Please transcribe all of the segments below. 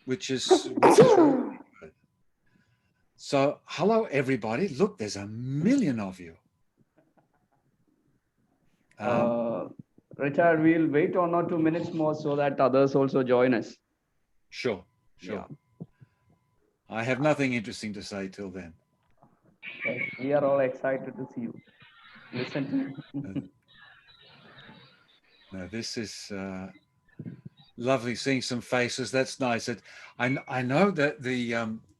which is really good. So, hello everybody. Look, there's a million of you. Richard, we'll wait 1 or 2 minutes more so that others also join us. Sure. Yeah. I have nothing interesting to say till then. Okay. We are all excited to see you. Listen to No, this is lovely seeing some faces. That's nice. I know that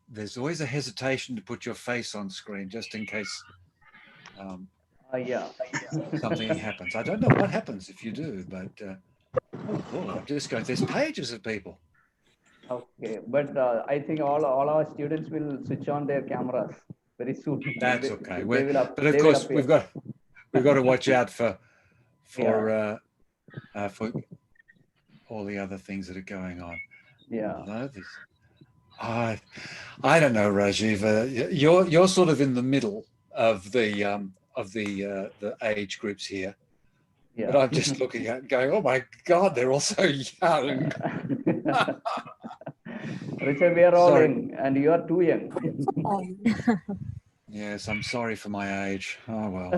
there's always a hesitation to put your face on screen just in case yeah. something happens. I don't know what happens if you do, but oh Lord, I'm just going. There's pages of people. Okay, but I think all our students will switch on their cameras very soon. That's okay. But of they will course, appear. we've got to watch out for all the other things that are going on. Yeah. I don't know, Rajiv. You're sort of in the middle of the age groups here. Yeah. But I'm just looking at going, oh my God, they're all so young. Richard, we are all young, and you are too young. Yes, I'm sorry for my age. Oh well.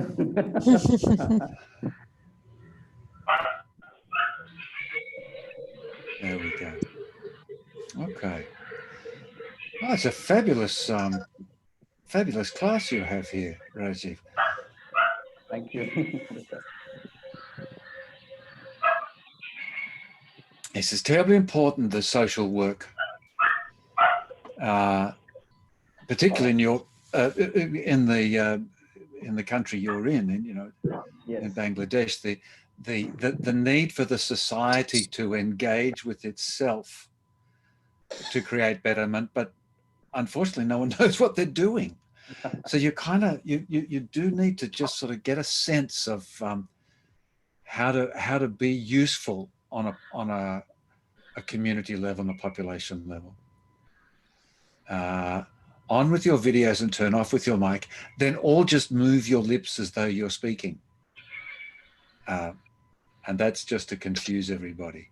There we go. Okay. Oh, it's a fabulous class you have here, Rajiv. Thank you. This is terribly important, the social work, particularly in the country you're in yes. in Bangladesh. The need for the society to engage with itself to create betterment, but unfortunately, no one knows what they're doing. So you do need to just sort of get a sense of how to be useful on a community level and a population level. On with your videos and turn off with your mic. Then all just move your lips as though you're speaking. And that's just to confuse everybody.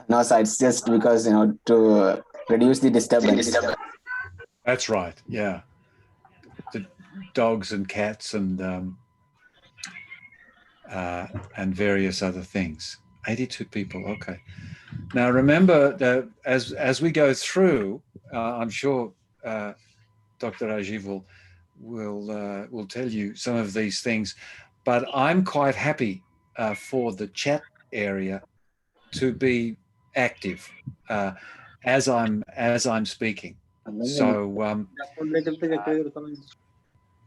No, sir, it's just because, to reduce the disturbance. That's right, yeah. The dogs and cats and various other things. 82 people, okay. Now remember that as we go through, I'm sure Dr. Rajiv will tell you some of these things, but I'm quite happy for the chat area to be active as I'm speaking. So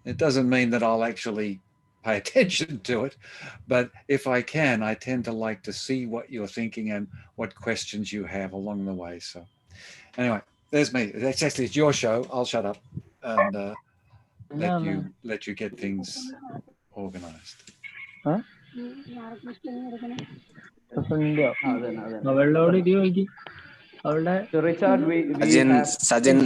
it doesn't mean that I'll actually pay attention to it, but if I can, I tend to like to see what you're thinking and what questions you have along the way. So anyway, there's me. It's your show. I'll shut up and let you get things organized. Huh? So Richard, we have Sajin.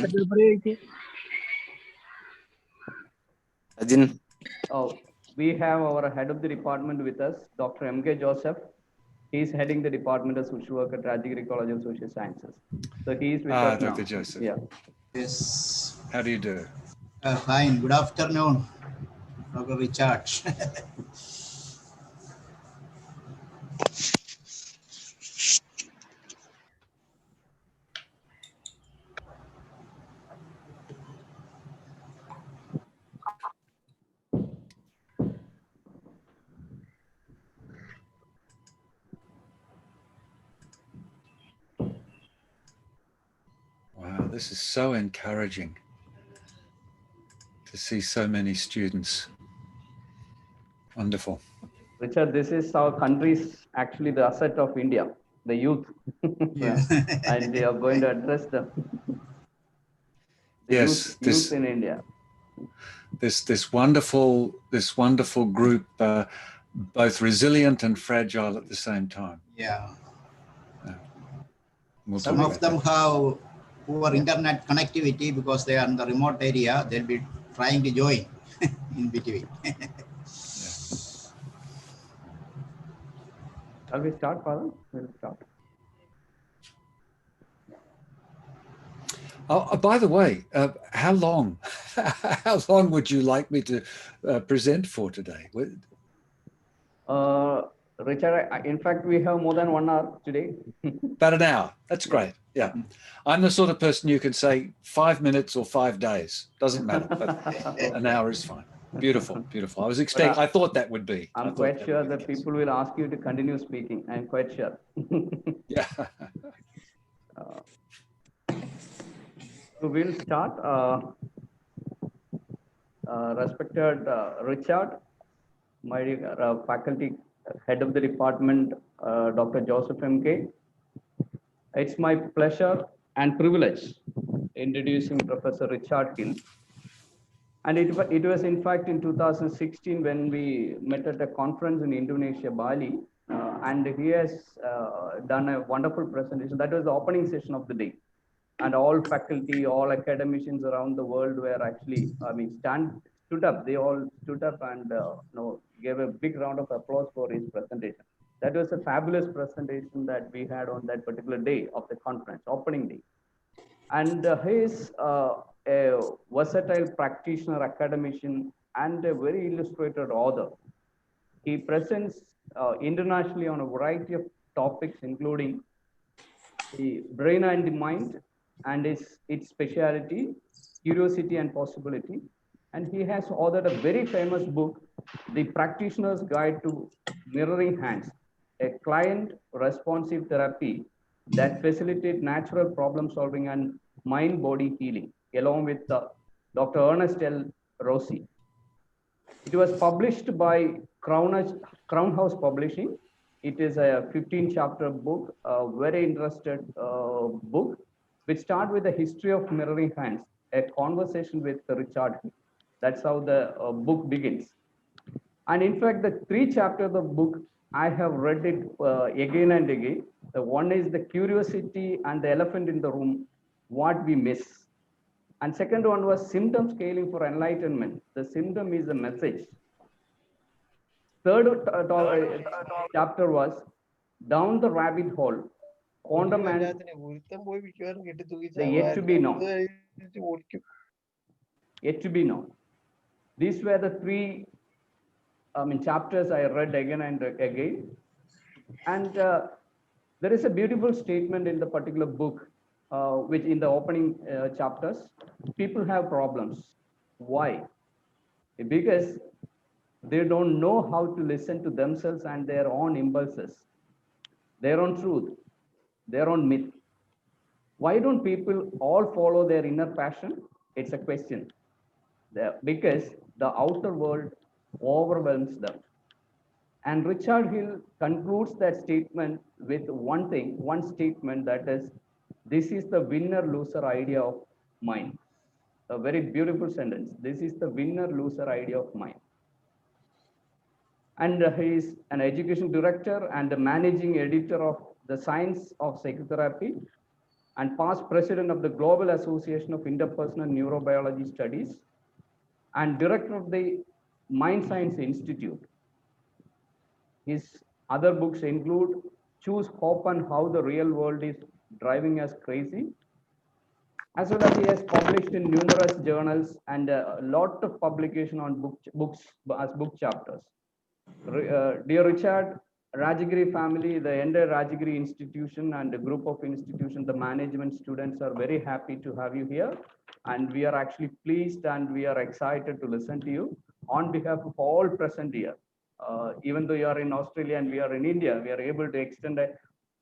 Oh, we have our head of the department with us, Dr. M.K. Joseph. He's heading the Department of Social Work at Rajagiri College of Social Sciences. So he is with us Dr. now. Joseph. Yeah. Yes. How do you do? Fine. Good afternoon, Dr. Richard. Wow, this is so encouraging to see so many students. Wonderful. Richard, this is our country's actually the asset of India, the youth. Yeah. And they are going to address the Yes, youth in India. This wonderful group, both resilient and fragile at the same time. Yeah. Some of them have poor internet connectivity because they are in the remote area. They'll be trying to join in between. Shall we start, Father? We'll start. By the way, how long, how long would you like me to present for today? Richard, in fact, we have more than 1 hour today. About an hour. That's great. Yeah. I'm the sort of person you can say 5 minutes or 5 days. Doesn't matter. But an hour is fine. Beautiful, beautiful. I thought that would be. I'm quite sure that people will ask you to continue speaking. I'm quite sure. Yeah. So we'll start. Respected Richard, my faculty head of the department, Dr. Joseph M.K. It's my pleasure and privilege introducing Professor Richard Hill. And it was in fact in 2016 when we met at a conference in Indonesia, Bali, and he has done a wonderful presentation. That was the opening session of the day. And all faculty, all academicians around the world were actually, stood up. They all stood up and gave a big round of applause for his presentation. That was a fabulous presentation that we had on that particular day of the conference, opening day. And he is a versatile practitioner, academician, and a very illustrated author. He presents internationally on a variety of topics, including the brain and the mind, and its speciality, curiosity and possibility. And he has authored a very famous book, The Practitioner's Guide to Mirroring Hands, a client responsive therapy that facilitates natural problem solving and mind body healing, along with Dr. Ernest L. Rossi. It was published by Crown House Publishing. It is a 15-chapter book, a very interested book, which starts with the history of mirroring hands, a conversation with Richard Hill. That's how the book begins. And in fact, the 3 chapters of the book, I have read it again and again. The one is the curiosity and the elephant in the room, what we miss. And second one was symptom scaling for enlightenment. The symptom is the message. Third chapter was down the rabbit hole, quantum and the yet to be known. Yet to be known. These were the 3 chapters I read again and again. And there is a beautiful statement in the particular book, which in the opening chapters, people have problems. Why? Because they don't know how to listen to themselves and their own impulses, their own truth, their own myth. Why don't people all follow their inner passion? It's a question. Because the outer world overwhelms them. And Richard Hill concludes that statement with one statement, that is, this is the winner-loser idea of mind. A very beautiful sentence. This is the winner-loser idea of mind. And he is an education director and the managing editor of the Science of Psychotherapy and past president of the Global Association of Interpersonal Neurobiology Studies and director of the Mind Science Institute. His other books include Choose Hope and How the Real World is Driving Us Crazy, as well as he has published in numerous journals and a lot of publication on books as book chapters. Dear Richard, Rajagiri family, the entire Rajagiri institution and the group of institutions, the management students are very happy to have you here. And we are actually pleased and we are excited to listen to you. On behalf of all present here, even though you are in Australia and we are in India, we are able to extend a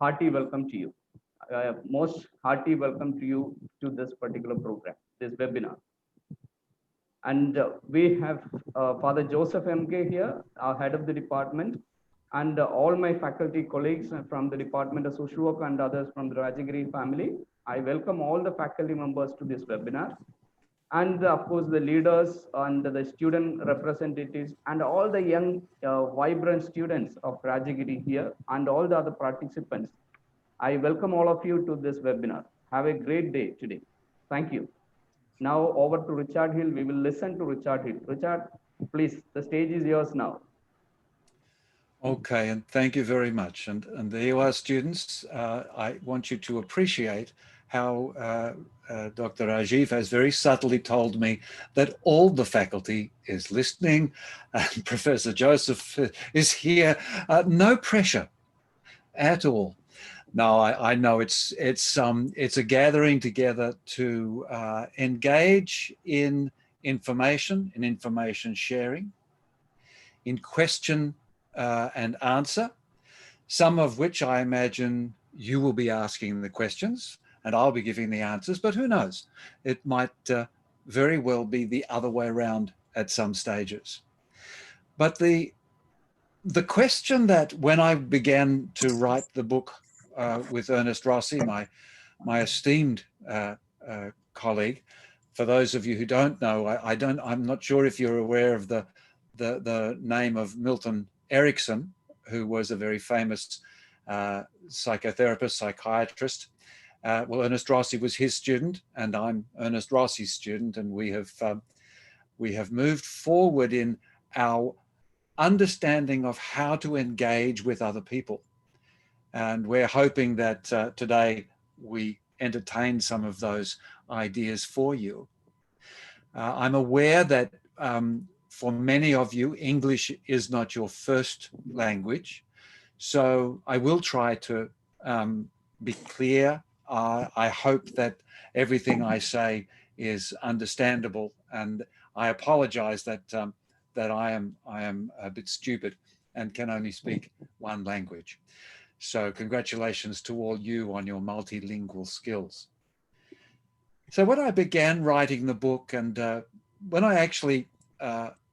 hearty welcome to you. Most hearty welcome to you to this particular program, this webinar. And we have Father Joseph M.K. here, our head of the department, and all my faculty colleagues from the Department of Social Work and others from the Rajagiri family. I welcome all the faculty members to this webinar. And of course, the leaders and the student representatives and all the young, vibrant students of Rajagiri here and all the other participants. I welcome all of you to this webinar. Have a great day today. Thank you. Now over to Richard Hill. We will listen to Richard Hill. Richard, please, the stage is yours now. Okay, and thank you very much. And there you are, students. I want you to appreciate how Dr. Rajiv has very subtly told me that all the faculty is listening, and Professor Joseph is here. No pressure at all. No, I know it's a gathering together to engage in information, in information sharing, in question and answer, some of which I imagine you will be asking the questions and I'll be giving the answers, but who knows? It might very well be the other way around at some stages. But the question that when I began to write the book with Ernest Rossi, my esteemed colleague, for those of you who don't know, I'm not sure if you're aware of the name of Milton Erickson, who was a very famous psychotherapist, psychiatrist. Well, Ernest Rossi was his student, and I'm Ernest Rossi's student, and we have moved forward in our understanding of how to engage with other people. And we're hoping that today we entertain some of those ideas for you. I'm aware that for many of you, English is not your first language. So I will try to be clear. I hope that everything I say is understandable, and I apologize that that I am a bit stupid and can only speak one language. So congratulations to all you on your multilingual skills. So when I began writing the book, and when I actually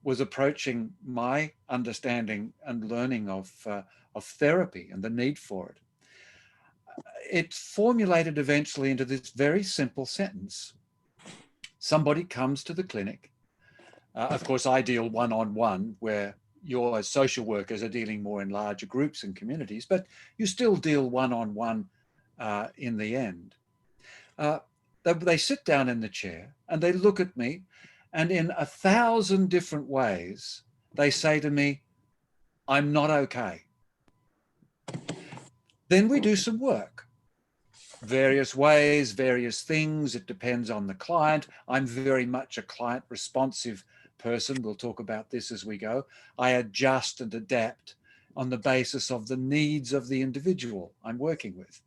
was approaching my understanding and learning of therapy and the need for it, it formulated eventually into this very simple sentence. Somebody comes to the clinic. Of course, I deal one-on-one, where your social workers are dealing more in larger groups and communities, but you still deal one-on-one in the end. They sit down in the chair and they look at me, and in 1,000 different ways, they say to me, "I'm not okay." Then we do some work. Various ways, various things. It depends on the client. I'm very much a client responsive person. We'll talk about this as we go. I adjust and adapt on the basis of the needs of the individual I'm working with.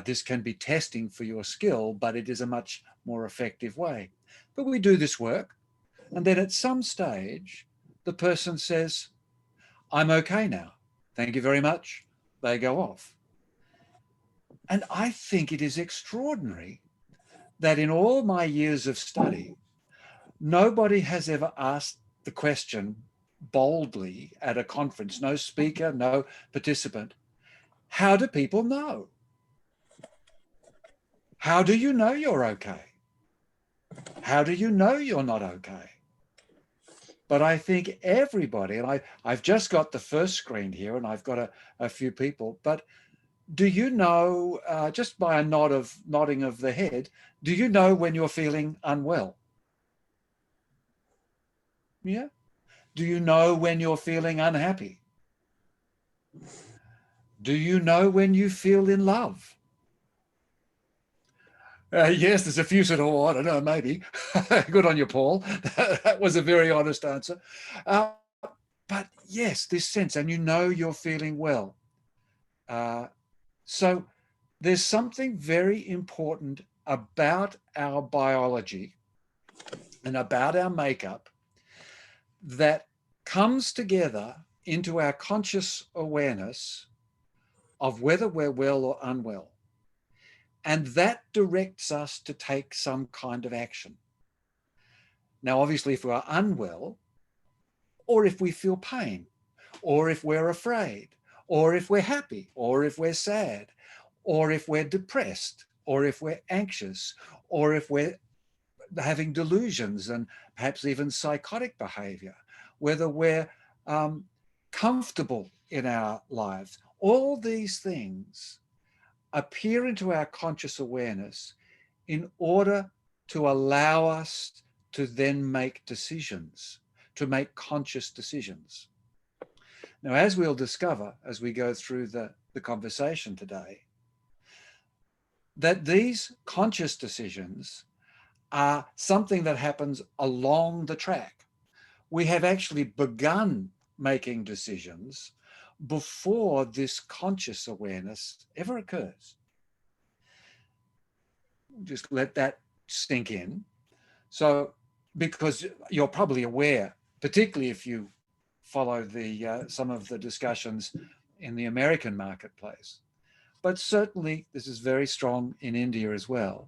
This can be testing for your skill, but it is a much more effective way. But we do this work, and then at some stage, the person says, "I'm okay now. Thank you very much." They go off. And I think it is extraordinary that in all my years of study, nobody has ever asked the question boldly at a conference, no speaker, no participant, how do people know? How do you know you're okay? How do you know you're not okay? But I think everybody, and I've just got the first screen here and I've got a few people, but do you know, just by a nodding of the head, do you know when you're feeling unwell? Yeah. Do you know when you're feeling unhappy? Do you know when you feel in love? Yes, there's a few sort of, oh, I don't know, maybe. Good on you, Paul. That was a very honest answer. But yes, this sense, and you know you're feeling well. So there's something very important about our biology and about our makeup that comes together into our conscious awareness of whether we're well or unwell. And that directs us to take some kind of action. Now, obviously, if we're unwell, or if we feel pain, or if we're afraid, or if we're happy, or if we're sad, or if we're depressed, or if we're anxious, or if we're having delusions and perhaps even psychotic behavior, whether we're comfortable in our lives, all these things appear into our conscious awareness in order to allow us to then make decisions, to make conscious decisions. Now, as we'll discover as we go through the conversation today, that these conscious decisions are something that happens along the track. We have actually begun making decisions before this conscious awareness ever occurs. Just let that sink in. So, because you're probably aware, particularly if you follow the some of the discussions in the American marketplace, but certainly this is very strong in India as well.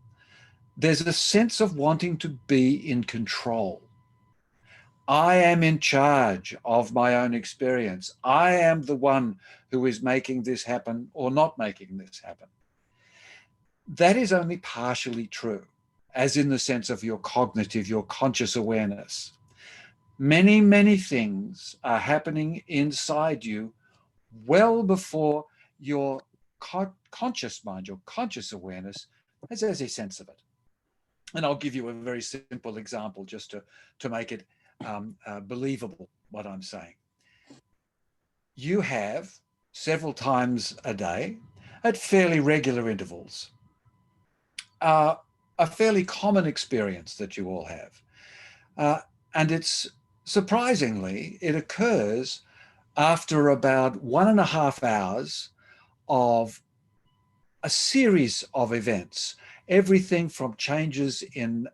There's a sense of wanting to be in control. I am in charge of my own experience. I am the one who is making this happen or not making this happen. That is only partially true, as in the sense of your cognitive, your conscious awareness. Many, many things are happening inside you well before your conscious mind, your conscious awareness has a sense of it. And I'll give you a very simple example just to make it believable what I'm saying. You have several times a day at fairly regular intervals a fairly common experience that you all have. And it's surprisingly, it occurs after about 1.5 hours of a series of events, everything from changes in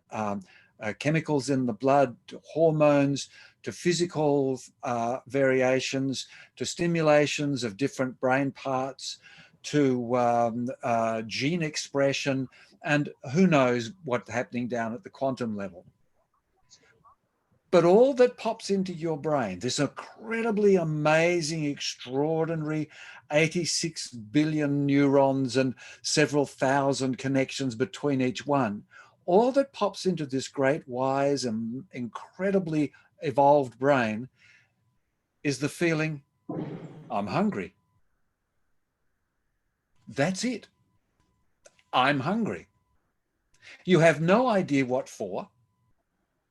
chemicals in the blood, to hormones, to physical variations, to stimulations of different brain parts, to gene expression, and who knows what's happening down at the quantum level. But all that pops into your brain, this incredibly amazing, extraordinary 86 billion neurons and several thousand connections between each one, all that pops into this great, wise, and incredibly evolved brain is the feeling, I'm hungry. That's it. I'm hungry. You have no idea what for.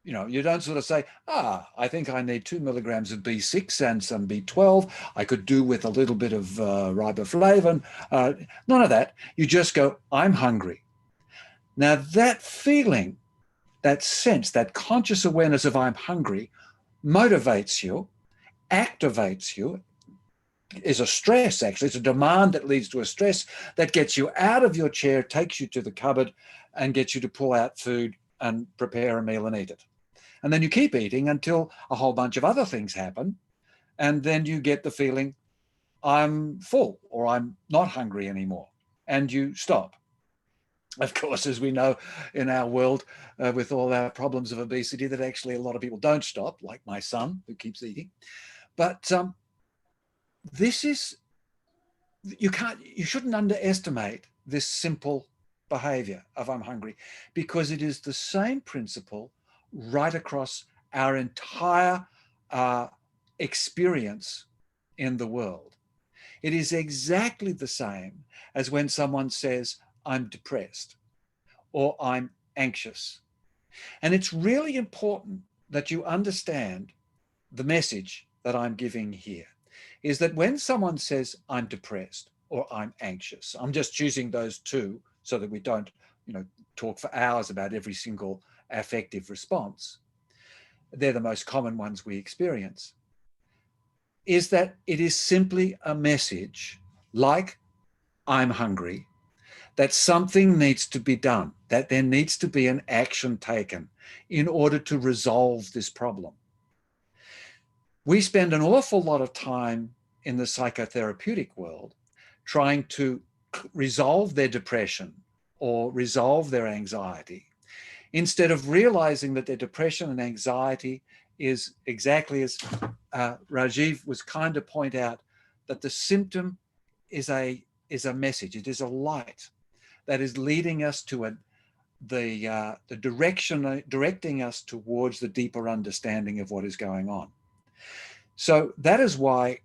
You know, you don't sort of say, I think I need 2 milligrams of B6 and some B12. I could do with a little bit of riboflavin. None of that. You just go, I'm hungry. Now that feeling, that sense, that conscious awareness of I'm hungry motivates you, activates you, is a stress actually. It's a demand that leads to a stress that gets you out of your chair, takes you to the cupboard and gets you to pull out food and prepare a meal and eat it. And then you keep eating until a whole bunch of other things happen. And then you get the feeling, I'm full or I'm not hungry anymore. And you stop. Of course, as we know in our world, with all our problems of obesity, that actually a lot of people don't stop, like my son who keeps eating. But this is, you shouldn't underestimate this simple behavior of I'm hungry, because it is the same principle right across our entire experience in the world. It is exactly the same as when someone says, I'm depressed or I'm anxious. And it's really important that you understand the message that I'm giving here is that when someone says I'm depressed or I'm anxious, I'm just choosing those two so that we don't, talk for hours about every single affective response. They're the most common ones we experience. Is that it is simply a message like I'm hungry, that something needs to be done, that there needs to be an action taken in order to resolve this problem. We spend an awful lot of time in the psychotherapeutic world trying to resolve their depression or resolve their anxiety, instead of realizing that their depression and anxiety is exactly as Rajiv was kind to point out, that the symptom is a message. It is a light that is leading us to the direction, directing us towards the deeper understanding of what is going on. So that is why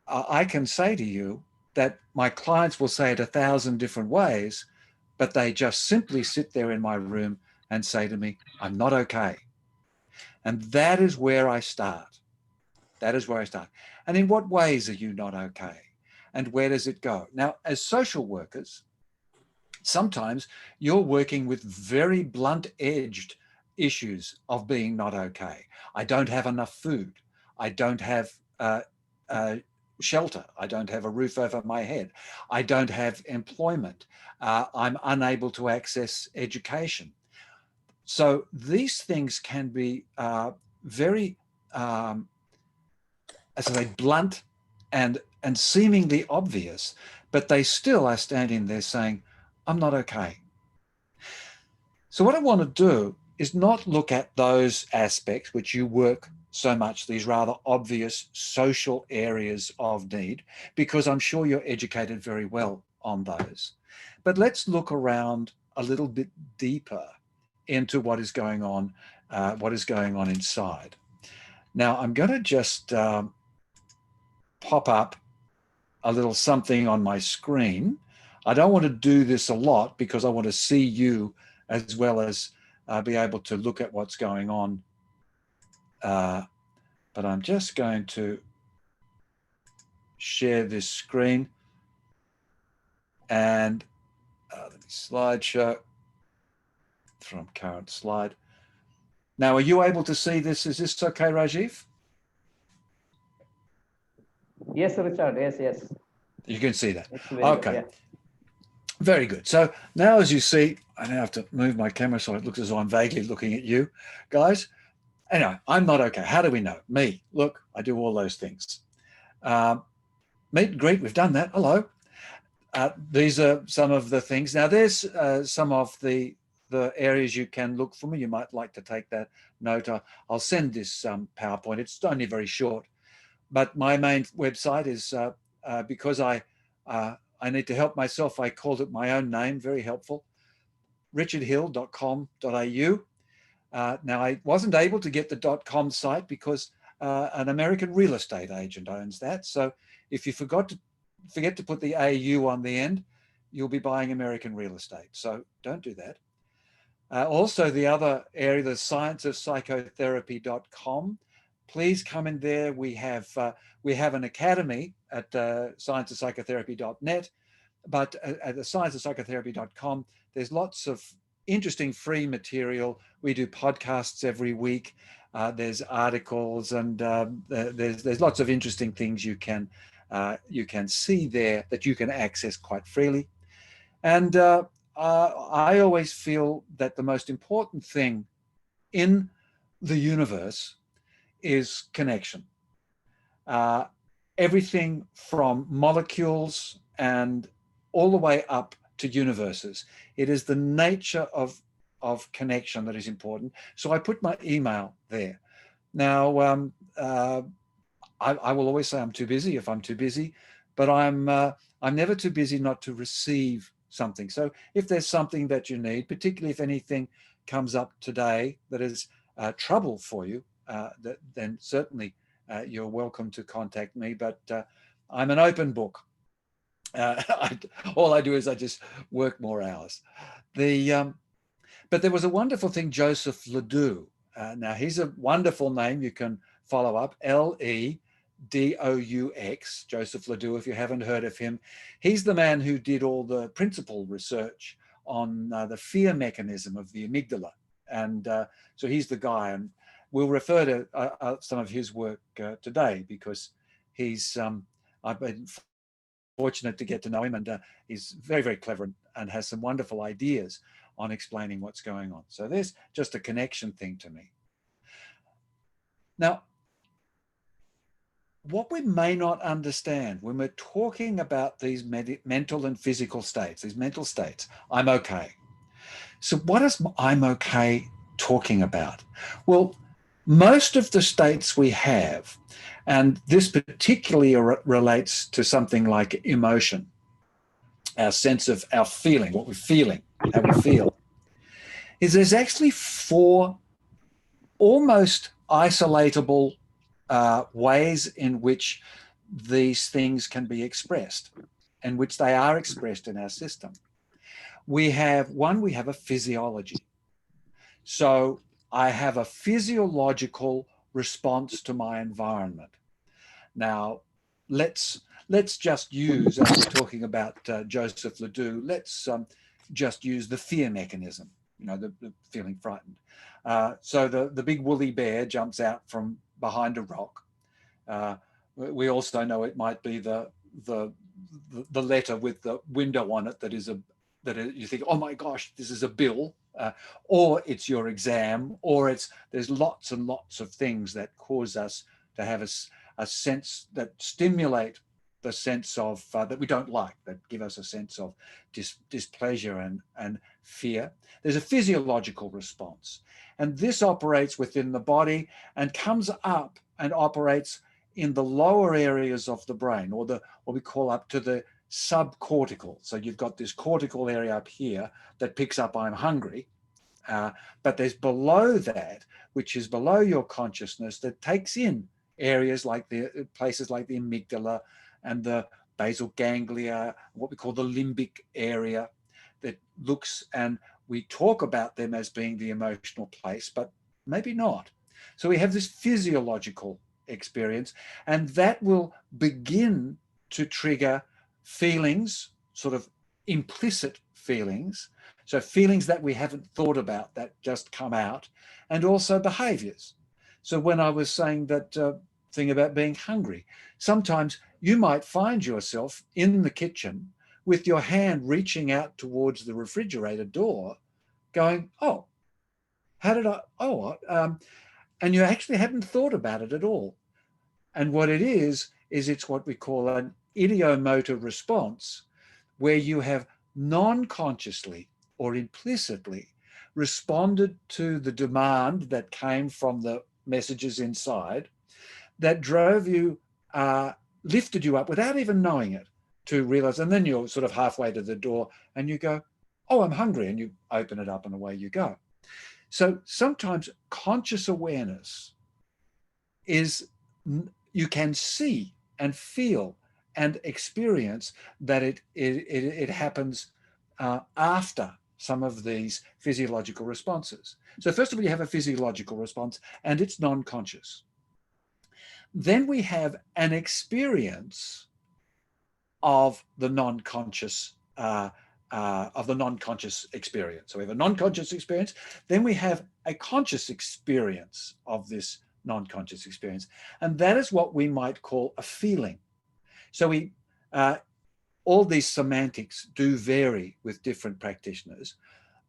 I can say to you that my clients will say it 1,000 different ways, but they just simply sit there in my room and say to me, I'm not okay. And that is where I start. That is where I start. And in what ways are you not okay? And where does it go? Now, as social workers, Sometimes you're working with very blunt-edged issues of being not okay. I don't have enough food. I don't have shelter. I don't have a roof over my head. I don't have employment. I'm unable to access education. So these things can be very, as I say, blunt and seemingly obvious, but they still are standing there saying, I'm not okay. So what I want to do is not look at those aspects which you work so much, these rather obvious social areas of need, because I'm sure you're educated very well on those. But let's look around a little bit deeper into what is going on inside. Now, I'm going to just pop up a little something on my screen. I don't want to do this a lot because I want to see you as well as be able to look at what's going on. But I'm just going to share this screen and let me slideshow from current slide. Now, are you able to see this? Is this okay, Rajiv? Yes, Richard. Yes. You can see that. Very Okay. good, yeah. Very good. So now, as you see, I now have to move my camera so it looks as though I'm vaguely looking at you guys. Anyway, I'm not okay. How do we know? Me, look, I do all those things. Meet and greet, we've done that. Hello. These are some of the things. Now, there's some of the areas you can look for me. You might like to take that note. I'll send this PowerPoint. It's only very short. But my main website is, because I need to help myself, I called it my own name, very helpful, richardhill.com.au. Now, I wasn't able to get the .com site because an American real estate agent owns that. So if you forget to put the AU on the end, you'll be buying American real estate. So don't do that. Also, the other area, the scienceofpsychotherapy.com. Please come in there. We have an academy at scienceofpsychotherapy.net, but at the scienceofpsychotherapy.com, there's lots of interesting free material. We do podcasts every week. There's articles and there's lots of interesting things you can see there that you can access quite freely. And I always feel that the most important thing in the universe is connection. Everything from molecules and all the way up to universes. It is the nature of connection that is important. So I put my email there. Now, I will always say I'm too busy if I'm too busy, but I'm never too busy not to receive something. So if there's something that you need, particularly if anything comes up today that is trouble for you, then certainly you're welcome to contact me. But I'm an open book. All I do is I just work more hours. But there was a wonderful thing, Joseph Ledoux. Now he's a wonderful name. You can follow up, Ledoux, Joseph Ledoux, if you haven't heard of him. He's the man who did all the principal research on the fear mechanism of the amygdala. And so he's the guy, and we'll refer to some of his work today because he's, I've been fortunate to get to know him, and he's very, very clever and has some wonderful ideas on explaining what's going on. So there's just a connection thing to me. Now, what we may not understand when we're talking about these mental and physical states, these mental states, I'm okay. So what is I'm okay talking about? Well, most of the states we have, and this particularly relates to something like emotion, our sense of our feeling, what we're feeling, how we feel, is there's actually 4 almost isolatable ways in which these things can be expressed, and which they are expressed in our system. We have a physiology. So I have a physiological response to my environment. Now, let's just use, as we're talking about Joseph Ledoux, let's just use the fear mechanism, you know, the feeling frightened. So the big woolly bear jumps out from behind a rock. We also know it might be the letter with the window on it you think, oh my gosh, this is a bill, or it's your exam, or there's lots and lots of things that cause us to have a sense that stimulate the sense of that we don't like, that give us a sense of displeasure and fear. There's a physiological response, and this operates within the body and comes up and operates in the lower areas of the brain, or what we call up to the subcortical. So you've got this cortical area up here that picks up I'm hungry, but there's below that, which is below your consciousness, that takes in areas like places like the amygdala and the basal ganglia, what we call the limbic area, that looks, and we talk about them as being the emotional place, but maybe not. So we have this physiological experience, and that will begin to trigger feelings, sort of implicit feelings, so feelings that we haven't thought about that just come out, and also behaviors. So when I was saying that thing about being hungry, sometimes you might find yourself in the kitchen with your hand reaching out towards the refrigerator door going, oh, how did I, oh, and you actually hadn't thought about it at all. And what it is it's what we call an ideomotor response, where you have non-consciously or implicitly responded to the demand that came from the messages inside that drove you, lifted you up without even knowing it, to realize, and then you're sort of halfway to the door and you go, oh, I'm hungry, and you open it up and away you go. So sometimes conscious awareness is, you can see and feel and experience that it happens after some of these physiological responses. So first of all, you have a physiological response, and it's non-conscious. Then we have an experience of the non-conscious experience. So we have a non-conscious experience, then we have a conscious experience of this non-conscious experience, and that is what we might call a feeling. So we all these semantics do vary with different practitioners,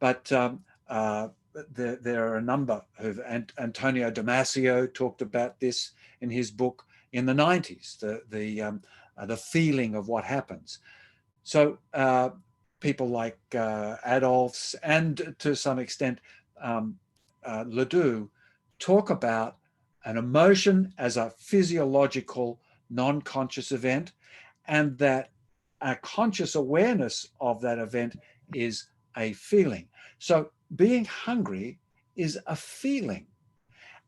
but there are a number who've, Antonio Damasio talked about this in his book in the 90s, the feeling of what happens. So people like Adolphs and to some extent Ledoux talk about an emotion as a physiological non-conscious event, and that a conscious awareness of that event is a feeling. So being hungry is a feeling,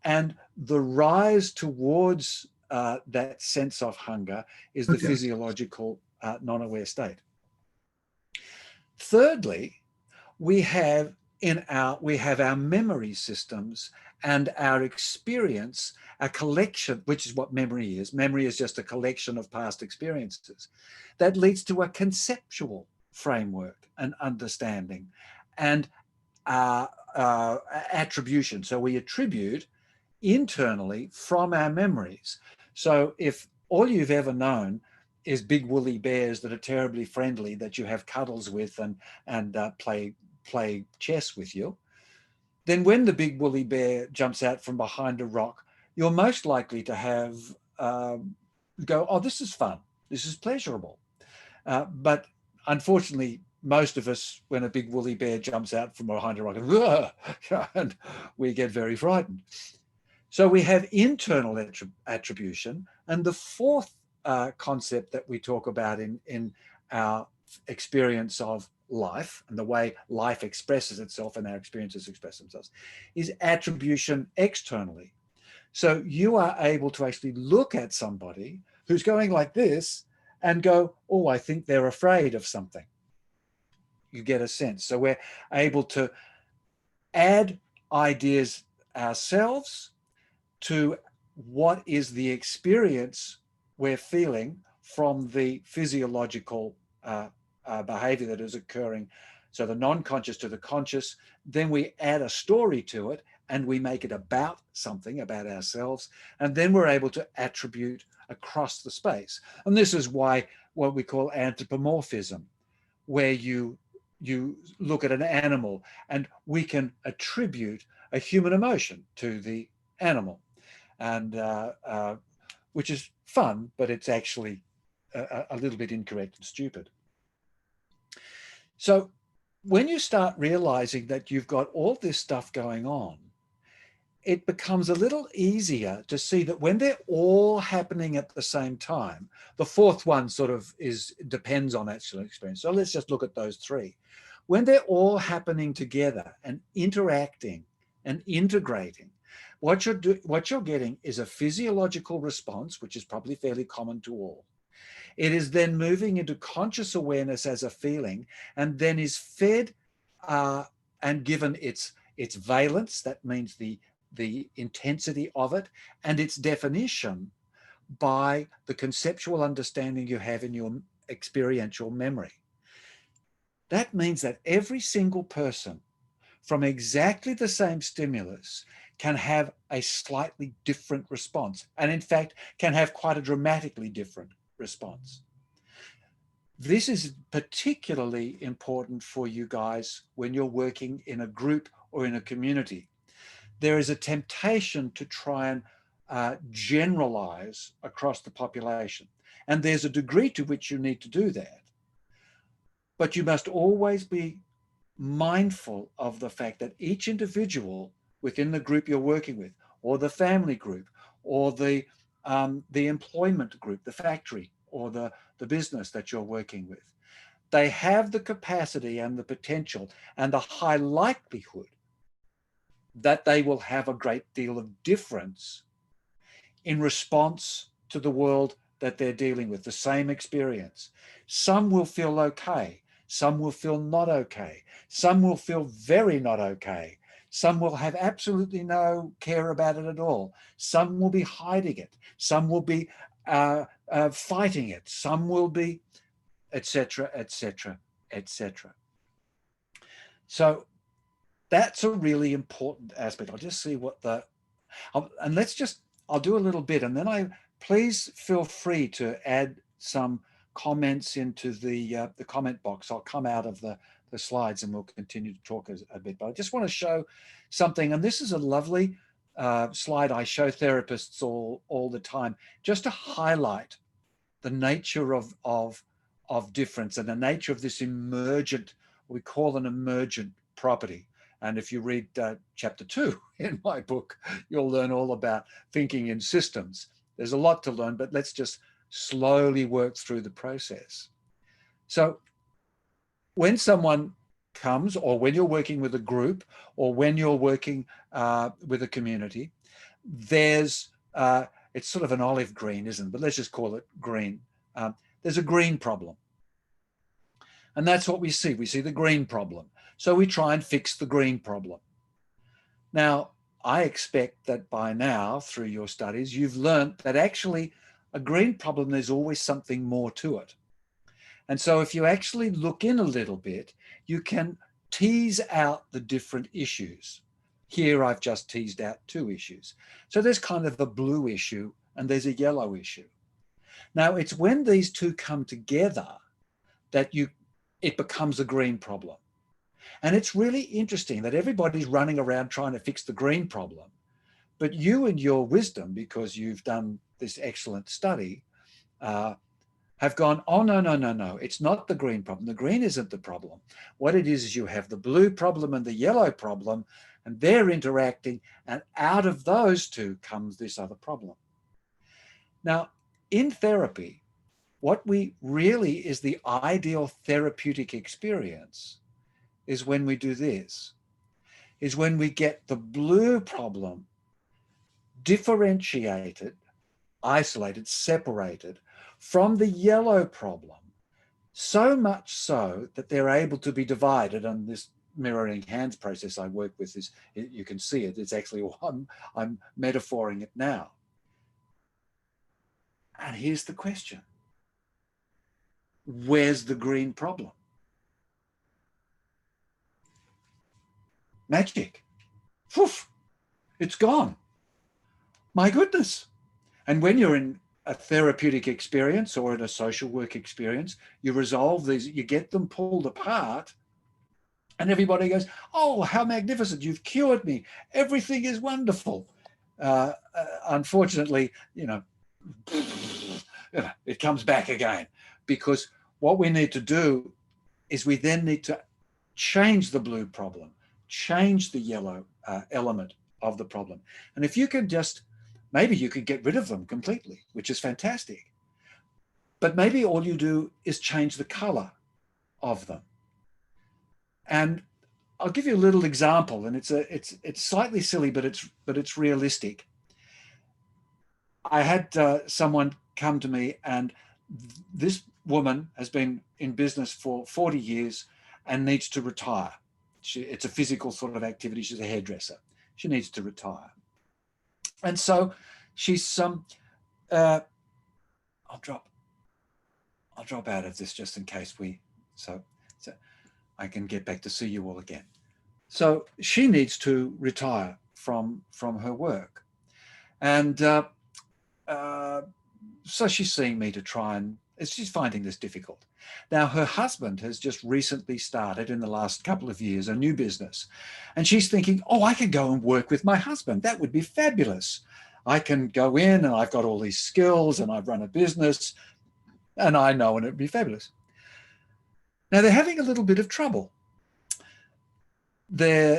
and the rise towards that sense of hunger is the physiological non-aware state. Thirdly, we have our memory systems and our experience, a collection, which is what memory is. Memory is just a collection of past experiences that leads to a conceptual framework and understanding and attribution. So we attribute internally from our memories. So if all you've ever known is big woolly bears that are terribly friendly, that you have cuddles with and play chess with you, then when the big woolly bear jumps out from behind a rock, you're most likely to have go, oh, this is fun, this is pleasurable. But unfortunately, most of us, when a big woolly bear jumps out from behind a rock, and we get very frightened. So we have internal attribution. And the fourth concept that we talk about in our experience of life and the way life expresses itself and our experiences express themselves is attribution externally. So you are able to actually look at somebody who's going like this and go, oh, I think they're afraid of something. You get a sense. So we're able to add ideas ourselves to what is the experience we're feeling from the physiological behavior that is occurring So the non-conscious to the conscious, then we add a story to it and we make it about something, about ourselves, and then we're able to attribute across the space. And this is why what we call anthropomorphism, where you look at an animal and we can attribute a human emotion to the animal, and which is fun, but it's actually a little bit incorrect and stupid. So when you start realizing that you've got all this stuff going on, it becomes a little easier to see that when they're all happening at the same time, the fourth one sort of depends on actual experience. So let's just look at those three. When they're all happening together and interacting and integrating, what you're getting is a physiological response, which is probably fairly common to all. It is then moving into conscious awareness as a feeling, and then is fed and given its valence. That means the intensity of it, and its definition by the conceptual understanding you have in your experiential memory. That means that every single person from exactly the same stimulus can have a slightly different response, and in fact can have quite a dramatically different response. This is particularly important for you guys when you're working in a group or in a community. There is a temptation to try and generalize across the population, and there's a degree to which you need to do that. But you must always be mindful of the fact that each individual within the group you're working with, or the family group, or the employment group, the factory, or the business that you're working with, they have the capacity and the potential and the high likelihood that they will have a great deal of difference in response to the world that they're dealing with, the same experience. Some will feel okay. Some will feel not okay. Some will feel very not okay. Some will have absolutely no care about it at all. Some will be hiding it. Some will be fighting it. Some will be, etc., etc., etc. So that's a really important aspect. I'll just see what and let's just, I'll do a little bit, and then please feel free to add some comments into the comment box. I'll come out of the slides and we'll continue to talk a bit, but I just want to show something, and this is a lovely slide I show therapists all the time, just to highlight the nature of difference and the nature of this emergent, what we call an emergent property. And if you read chapter 2 in my book, you'll learn all about thinking in systems. There's a lot to learn, but let's just slowly work through the process. So when someone comes, or when you're working with a group, or when you're working with a community, there's, it's sort of an olive green, isn't it? But let's just call it green. There's a green problem. And that's what we see. We see the green problem. So we try and fix the green problem. Now, I expect that by now, through your studies, you've learned that actually a green problem, there's always something more to it. And so if you actually look in a little bit, you can tease out the different issues. Here, I've just teased out 2 issues. So there's kind of a blue issue and there's a yellow issue. Now, it's when these 2 come together that it becomes a green problem. And it's really interesting that everybody's running around trying to fix the green problem, but you and your wisdom, because you've done this excellent study, have gone, oh, no, it's not the green problem. The green isn't the problem. What it is you have the blue problem and the yellow problem, and they're interacting, and out of those 2 comes this other problem. Now, in therapy, what we really is the ideal therapeutic experience is when we do this, is when we get the blue problem differentiated, isolated, separated from the yellow problem, so much so that they're able to be divided. And this mirroring hands process I work with is, you can see it, it's actually, I'm metaphoring it now. And here's the question. Where's the green problem? magic. Poof, it's gone. My goodness. And when you're in a therapeutic experience or in a social work experience, you resolve these, you get them pulled apart, and everybody goes, oh, how magnificent, you've cured me. Everything is wonderful. Unfortunately, it comes back again, because what we need to do is we then need to change the blue problem, change the yellow element of the problem. And if you can just, maybe you could get rid of them completely, which is fantastic. But maybe all you do is change the color of them. And I'll give you a little example, and it's slightly silly, but it's realistic. I had someone come to me, and this woman has been in business for 40 years and needs to retire. It's a physical sort of activity. She's a hairdresser. She needs to retire. And so she's I'll drop out of this just in case so I can get back to see you all again. So she needs to retire from her work. And so she's seeing me to try and she's finding this difficult. Now, her husband has just recently started in the last couple of years a new business. And she's thinking, oh, I can go and work with my husband. That would be fabulous. I can go in and I've got all these skills and I've run a business and I know, and it'd be fabulous. Now, they're having a little bit of trouble.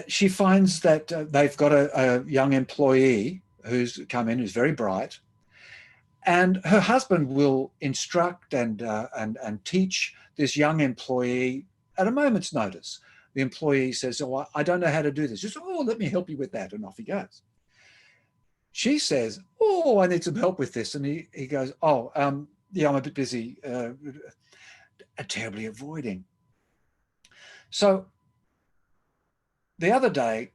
She finds that they've got a young employee who's come in, who's very bright, and her husband will instruct and teach this young employee at a moment's notice. The employee says, oh, I don't know how to do this. Just, oh, let me help you with that. And off he goes. She says, oh, I need some help with this. And he goes, oh, yeah, I'm a bit busy, terribly avoiding. So the other day,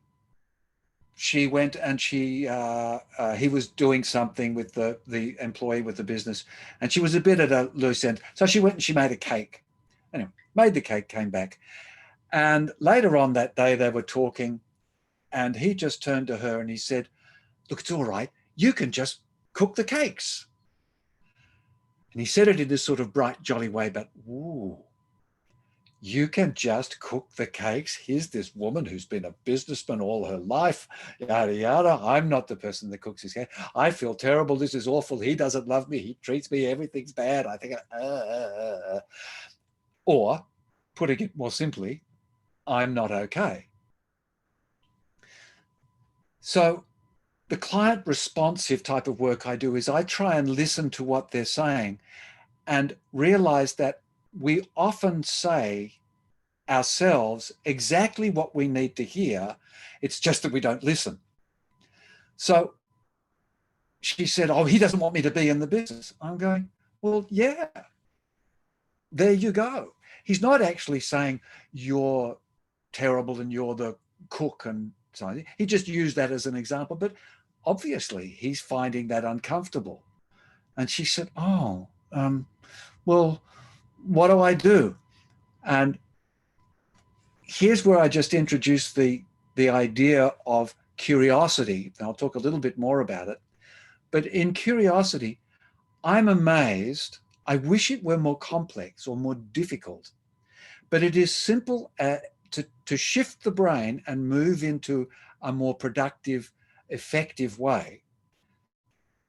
she went and he was doing something with the employee with the business, and she was a bit at a loose end. So she went and she made a cake. Anyway, made the cake, came back. And later on that day, they were talking, and he just turned to her and he said, look, it's all right. You can just cook the cakes. And he said it in this sort of bright, jolly way, but, ooh, you can just cook the cakes. Here's this woman who's been a businessman all her life, yada, yada. I'm not the person that cooks his cake. I feel terrible. This is awful. He doesn't love me. He treats me. Everything's bad. I think, Or, putting it more simply, I'm not okay. So the client responsive type of work I do is I try and listen to what they're saying and realize that we often say ourselves exactly what we need to hear. It's just that we don't listen. So she said, oh, he doesn't want me to be in the business. I'm going, well, yeah, there you go. He's not actually saying you're terrible and you're the cook and so on. He just used that as an example, but obviously he's finding that uncomfortable. And she said, oh, well, what do I do? And here's where I just introduced the idea of curiosity. And I'll talk a little bit more about it. But in curiosity, I'm amazed. I wish it were more complex or more difficult, but it is simple to shift the brain and move into a more productive, effective way.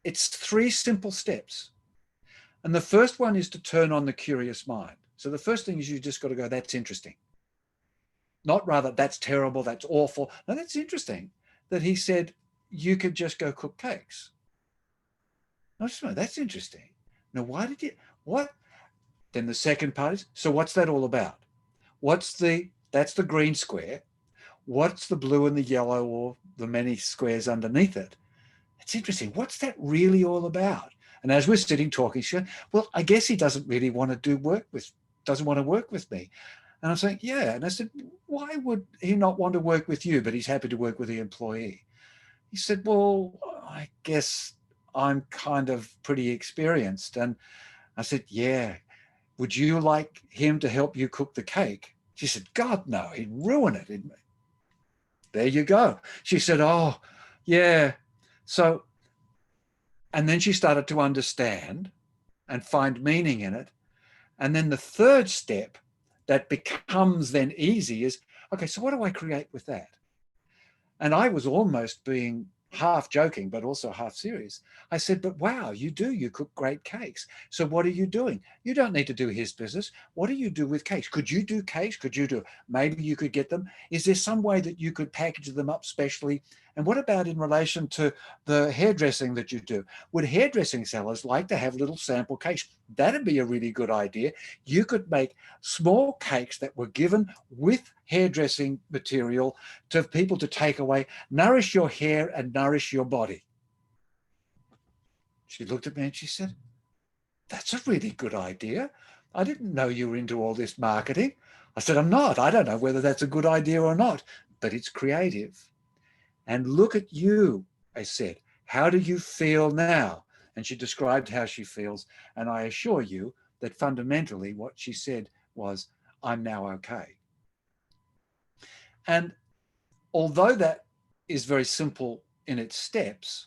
It's 3 simple steps. And the first one is to turn on the curious mind. So the first thing is you just got to go, that's interesting. Not rather, that's terrible, that's awful. No, that's interesting that he said, you could just go cook cakes. No, that's interesting. Now, why did you, what? Then the second part is, so what's that all about? That's the green square. What's the blue and the yellow or the many squares underneath it? It's interesting. What's that really all about? And as we're sitting talking, she goes, well, I guess he doesn't really want to doesn't want to work with me. And I'm saying, yeah. And I said, why would he not want to work with you, but he's happy to work with the employee? He said, well, I guess I'm kind of pretty experienced. And I said, yeah. Would you like him to help you cook the cake? She said, God, no, he'd ruin it. there you go. She said, oh, yeah. So, and then she started to understand and find meaning in it. And then the third step that becomes then easy is, okay, so what do I create with that? And I was almost being half joking, but also half serious. I said, but wow, you cook great cakes. So what are you doing? You don't need to do his business. What do you do with cakes? Could you do cakes? Maybe you could get them. Is there some way that you could package them up specially? And what about in relation to the hairdressing that you do? Would hairdressing sellers like to have little sample cakes? That'd be a really good idea. You could make small cakes that were given with hairdressing material to people to take away, nourish your hair and nourish your body. She looked at me and she said, that's a really good idea. I didn't know you were into all this marketing. I said, I'm not. I don't know whether that's a good idea or not, but it's creative. And look at you, I said, how do you feel now? And she described how she feels. And I assure you that fundamentally what she said was, I'm now okay. And although that is very simple in its steps,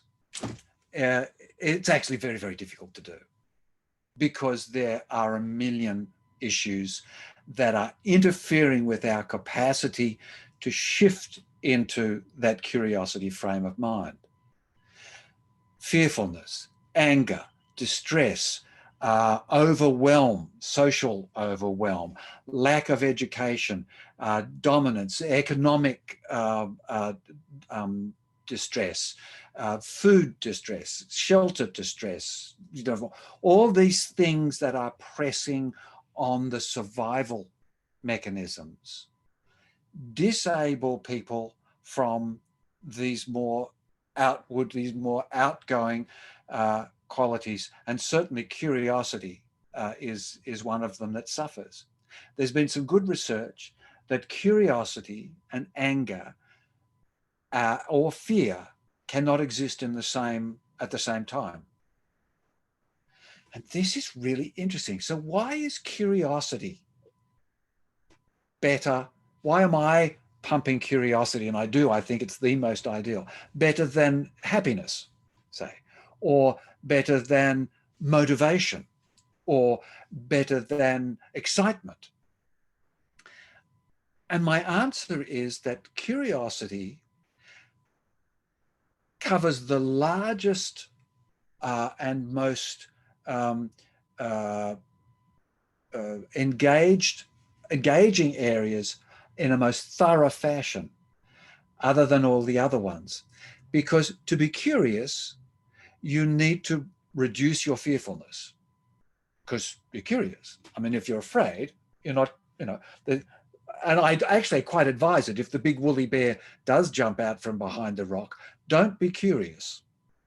it's actually very, very difficult to do because there are a million issues that are interfering with our capacity to shift into that curiosity frame of mind. Fearfulness, anger, distress, overwhelm, social overwhelm, lack of education, dominance, economic distress, food distress, shelter distress, all these things that are pressing on the survival mechanisms disable people from these more outward, these more outgoing qualities, and certainly curiosity is one of them that suffers. There's been some good research that curiosity and anger or fear cannot exist at the same time. And this is really interesting. So why is curiosity better? Why am I pumping curiosity? And I think it's the most ideal, better than happiness, say, or better than motivation, or better than excitement? And my answer is that curiosity covers the largest and most engaging areas in a most thorough fashion, other than all the other ones. Because to be curious, you need to reduce your fearfulness, because you're curious. I mean, if you're afraid, you're not, and I actually quite advise it. If the big woolly bear does jump out from behind the rock, don't be curious.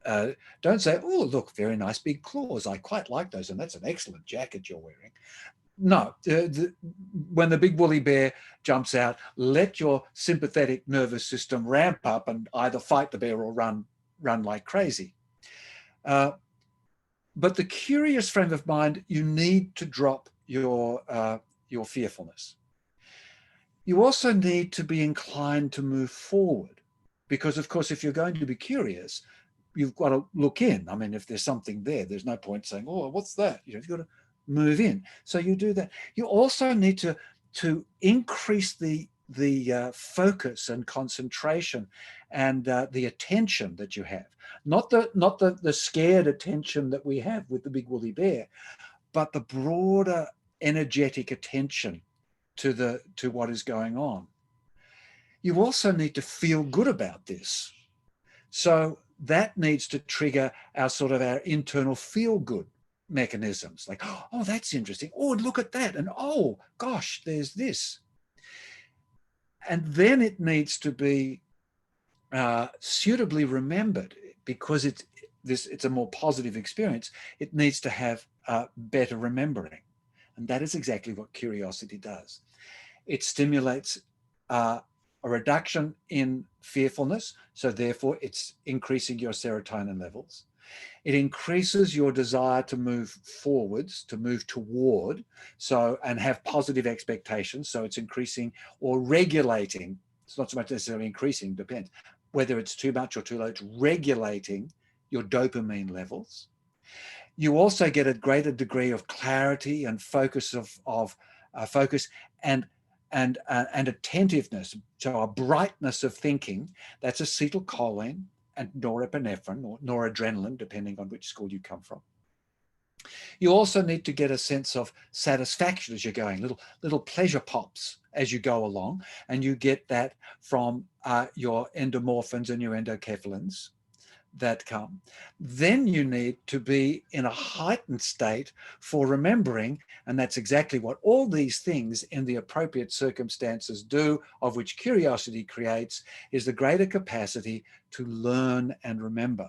Don't say, oh, look, very nice big claws. I quite like those. And that's an excellent jacket you're wearing. No, when the big woolly bear jumps out, let your sympathetic nervous system ramp up and either fight the bear or run like crazy. But the curious frame of mind, you need to drop your fearfulness. You also need to be inclined to move forward, because of course, if you're going to be curious, you've got to look in. I mean, if there's something there, there's no point saying, oh, what's that? You've got to move in. So you do that. You also need to increase the focus and concentration and the attention that you have. Not the scared attention that we have with the big woolly bear, but the broader energetic attention to what is going on. You also need to feel good about this. So that needs to trigger our internal feel good mechanisms, like, oh, that's interesting. Oh, look at that. And oh, gosh, there's this. And then it needs to be suitably remembered, because it's a more positive experience. It needs to have better remembering. And that is exactly what curiosity does. It stimulates a reduction in fearfulness. So therefore, it's increasing your serotonin levels. It increases your desire to move forwards, to move toward, and have positive expectations. So it's increasing or regulating It's not so much necessarily increasing, depends. Whether it's too much or too low, it's regulating your dopamine levels. You also get a greater degree of clarity and focus focus and attentiveness. So a brightness of thinking. That's acetylcholine and norepinephrine or noradrenaline, depending on which school you come from. You also need to get a sense of satisfaction as you're going, little pleasure pops as you go along, and you get that from your endomorphins and your endokephalins that come. Then you need to be in a heightened state for remembering, and that's exactly what all these things in the appropriate circumstances do, of which curiosity creates, is the greater capacity to learn and remember.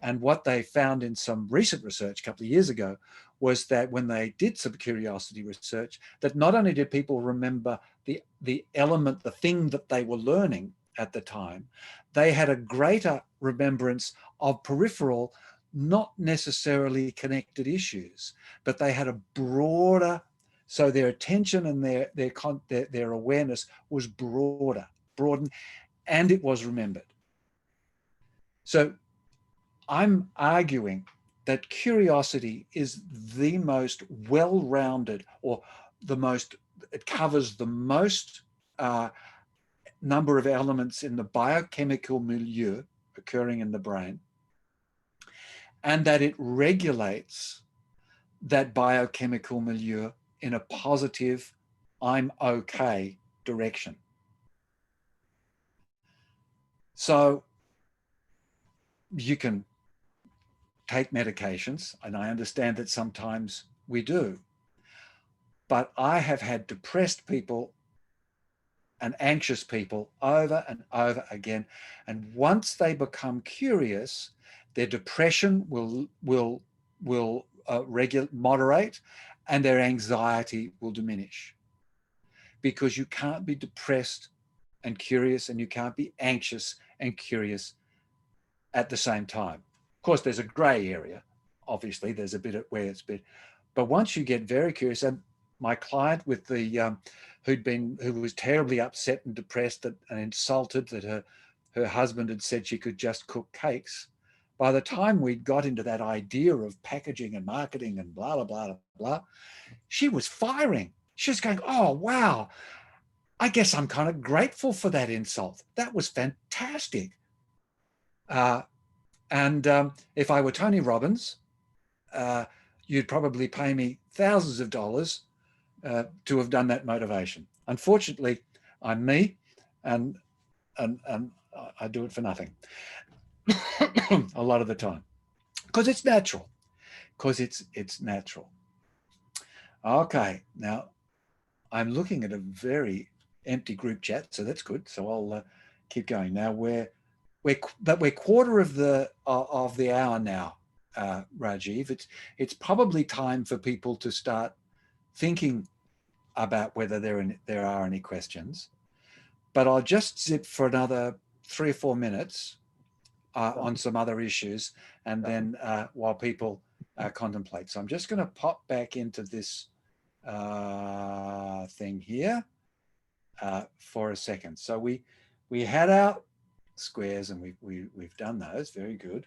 And what they found in some recent research a couple of years ago was that when they did some curiosity research, that not only did people remember the element, the thing that they were learning at the time, they had a greater remembrance of peripheral, not necessarily connected issues, but they had a broader, so their attention and their awareness was broadened, and it was remembered. So I'm arguing that curiosity is the most well-rounded, or it covers the most number of elements in the biochemical milieu occurring in the brain, and that it regulates that biochemical milieu in a positive, I'm okay direction. So you can take medications, and I understand that sometimes we do, but I have had depressed people and anxious people over and over again, and once they become curious, their depression will moderate, and their anxiety will diminish, because you can't be depressed and curious, and you can't be anxious and curious at the same time. Of course, there's a gray area. Obviously, there's a bit where it's bit, but once you get very curious, and my client with the who was terribly upset and depressed and insulted that her husband had said she could just cook cakes. By the time we got into that idea of packaging and marketing and blah, blah, blah, blah, she was firing. She was going, oh, wow, I guess I'm kind of grateful for that insult. That was fantastic. If I were Tony Robbins, you'd probably pay me thousands of dollars to have done that motivation. Unfortunately, I'm me, and I do it for nothing a lot of the time, because it's natural. It's natural. Okay, now I'm looking at a very empty group chat, so that's good. So I'll keep going. Now we're quarter of the hour now, Rajiv. It's probably time for people to start thinking about whether there are any questions, but I'll just zip for another 3 or 4 minutes on some other issues, and then while people contemplate. So I'm just going to pop back into this thing here for a second. So we had our squares, and we've done those. Very good.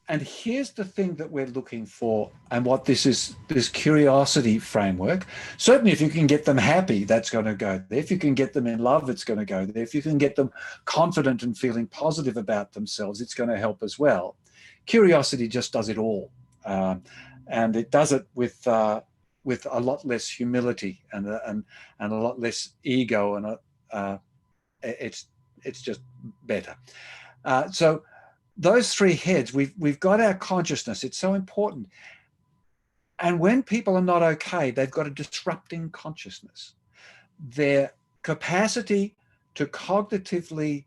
And here's the thing that we're looking for, and what this is, this curiosity framework. Certainly, if you can get them happy, that's going to go there. If you can get them in love, it's going to go there. If you can get them confident and feeling positive about themselves, it's going to help as well. Curiosity just does it all. And it does it with a lot less humility and a lot less ego, and it's just better. So those three heads, we've got our consciousness. It's so important. And when people are not okay, they've got a disrupting consciousness. Their capacity to cognitively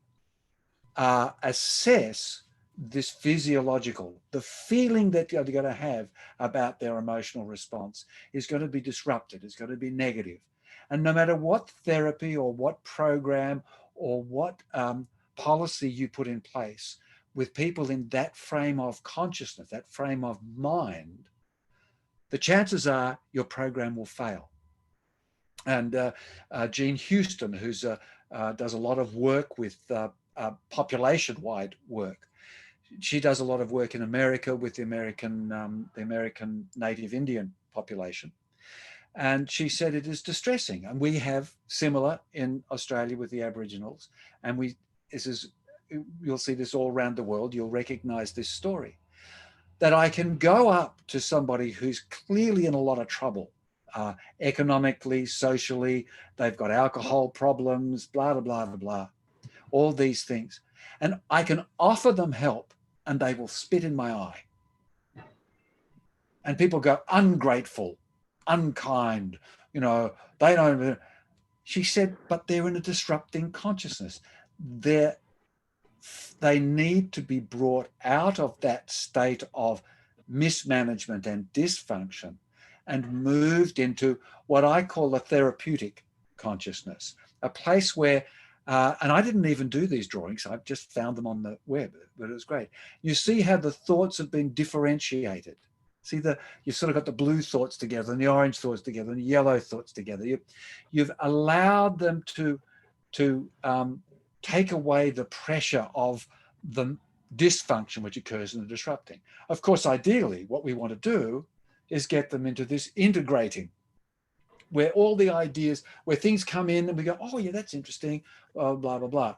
assess this physiological, the feeling that they're going to have about their emotional response is going to be disrupted. It's going to be negative. And no matter what therapy or what program or what policy you put in place, with people in that frame of consciousness, that frame of mind, the chances are your program will fail. and Jean Houston, who's does a lot of work with population-wide work. She does a lot of work in America with the American Native Indian population. And she said it is distressing. And we have similar in Australia with the Aboriginals. And you'll see this all around the world. You'll recognize this story, that I can go up to somebody who's clearly in a lot of trouble, economically, socially, they've got alcohol problems, blah, blah, blah, blah, blah, all these things. And I can offer them help and they will spit in my eye. And people go, ungrateful, unkind, they don't. She said, but they're in a disrupting consciousness. They need to be brought out of that state of mismanagement and dysfunction and moved into what I call a therapeutic consciousness, a place where, and I didn't even do these drawings, I've just found them on the web, but it was great. You see how the thoughts have been differentiated. See, you've sort of got the blue thoughts together and the orange thoughts together and the yellow thoughts together. You've allowed them to take away the pressure of the dysfunction which occurs in the disrupting. Of course, ideally, what we want to do is get them into this integrating, where all the ideas, where things come in and we go, oh yeah, that's interesting, blah, blah, blah.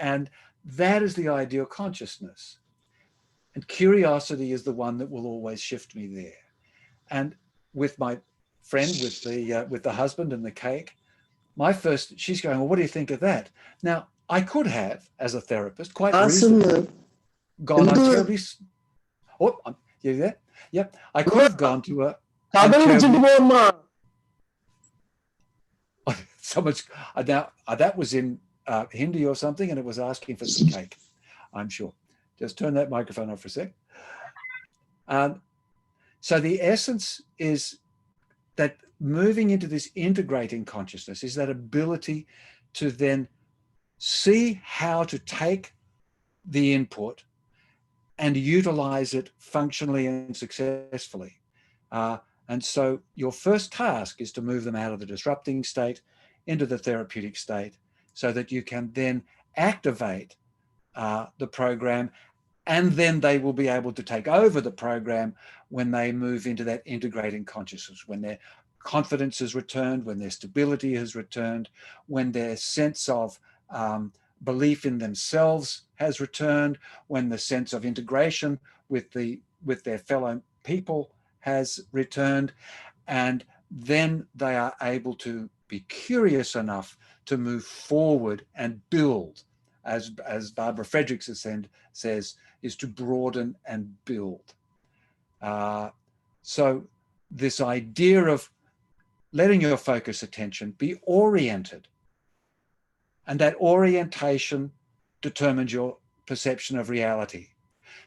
And that is the ideal consciousness. And curiosity is the one that will always shift me there. And with my friend, with the husband and the cake, she's going, well, what do you think of that? Now, I could have, as a therapist, quite reasonably gone on terribly. Oh, you there? Yep. I could have gone to a. So much. Now, that was in Hindi or something, and it was asking for some cake, I'm sure. Just turn that microphone off for a sec. So the essence is that moving into this integrating consciousness is that ability to then see how to take the input and utilize it functionally and successfully. And so your first task is to move them out of the disrupting state into the therapeutic state so that you can then activate the program, and then they will be able to take over the program when they move into that integrating consciousness, when their confidence is returned, when their stability has returned, when their sense of belief in themselves has returned, when the sense of integration with their fellow people has returned, and then they are able to be curious enough to move forward and build, as Barbara Fredrickson says, is to broaden and build. So this idea of letting your focus attention be oriented, and that orientation determines your perception of reality.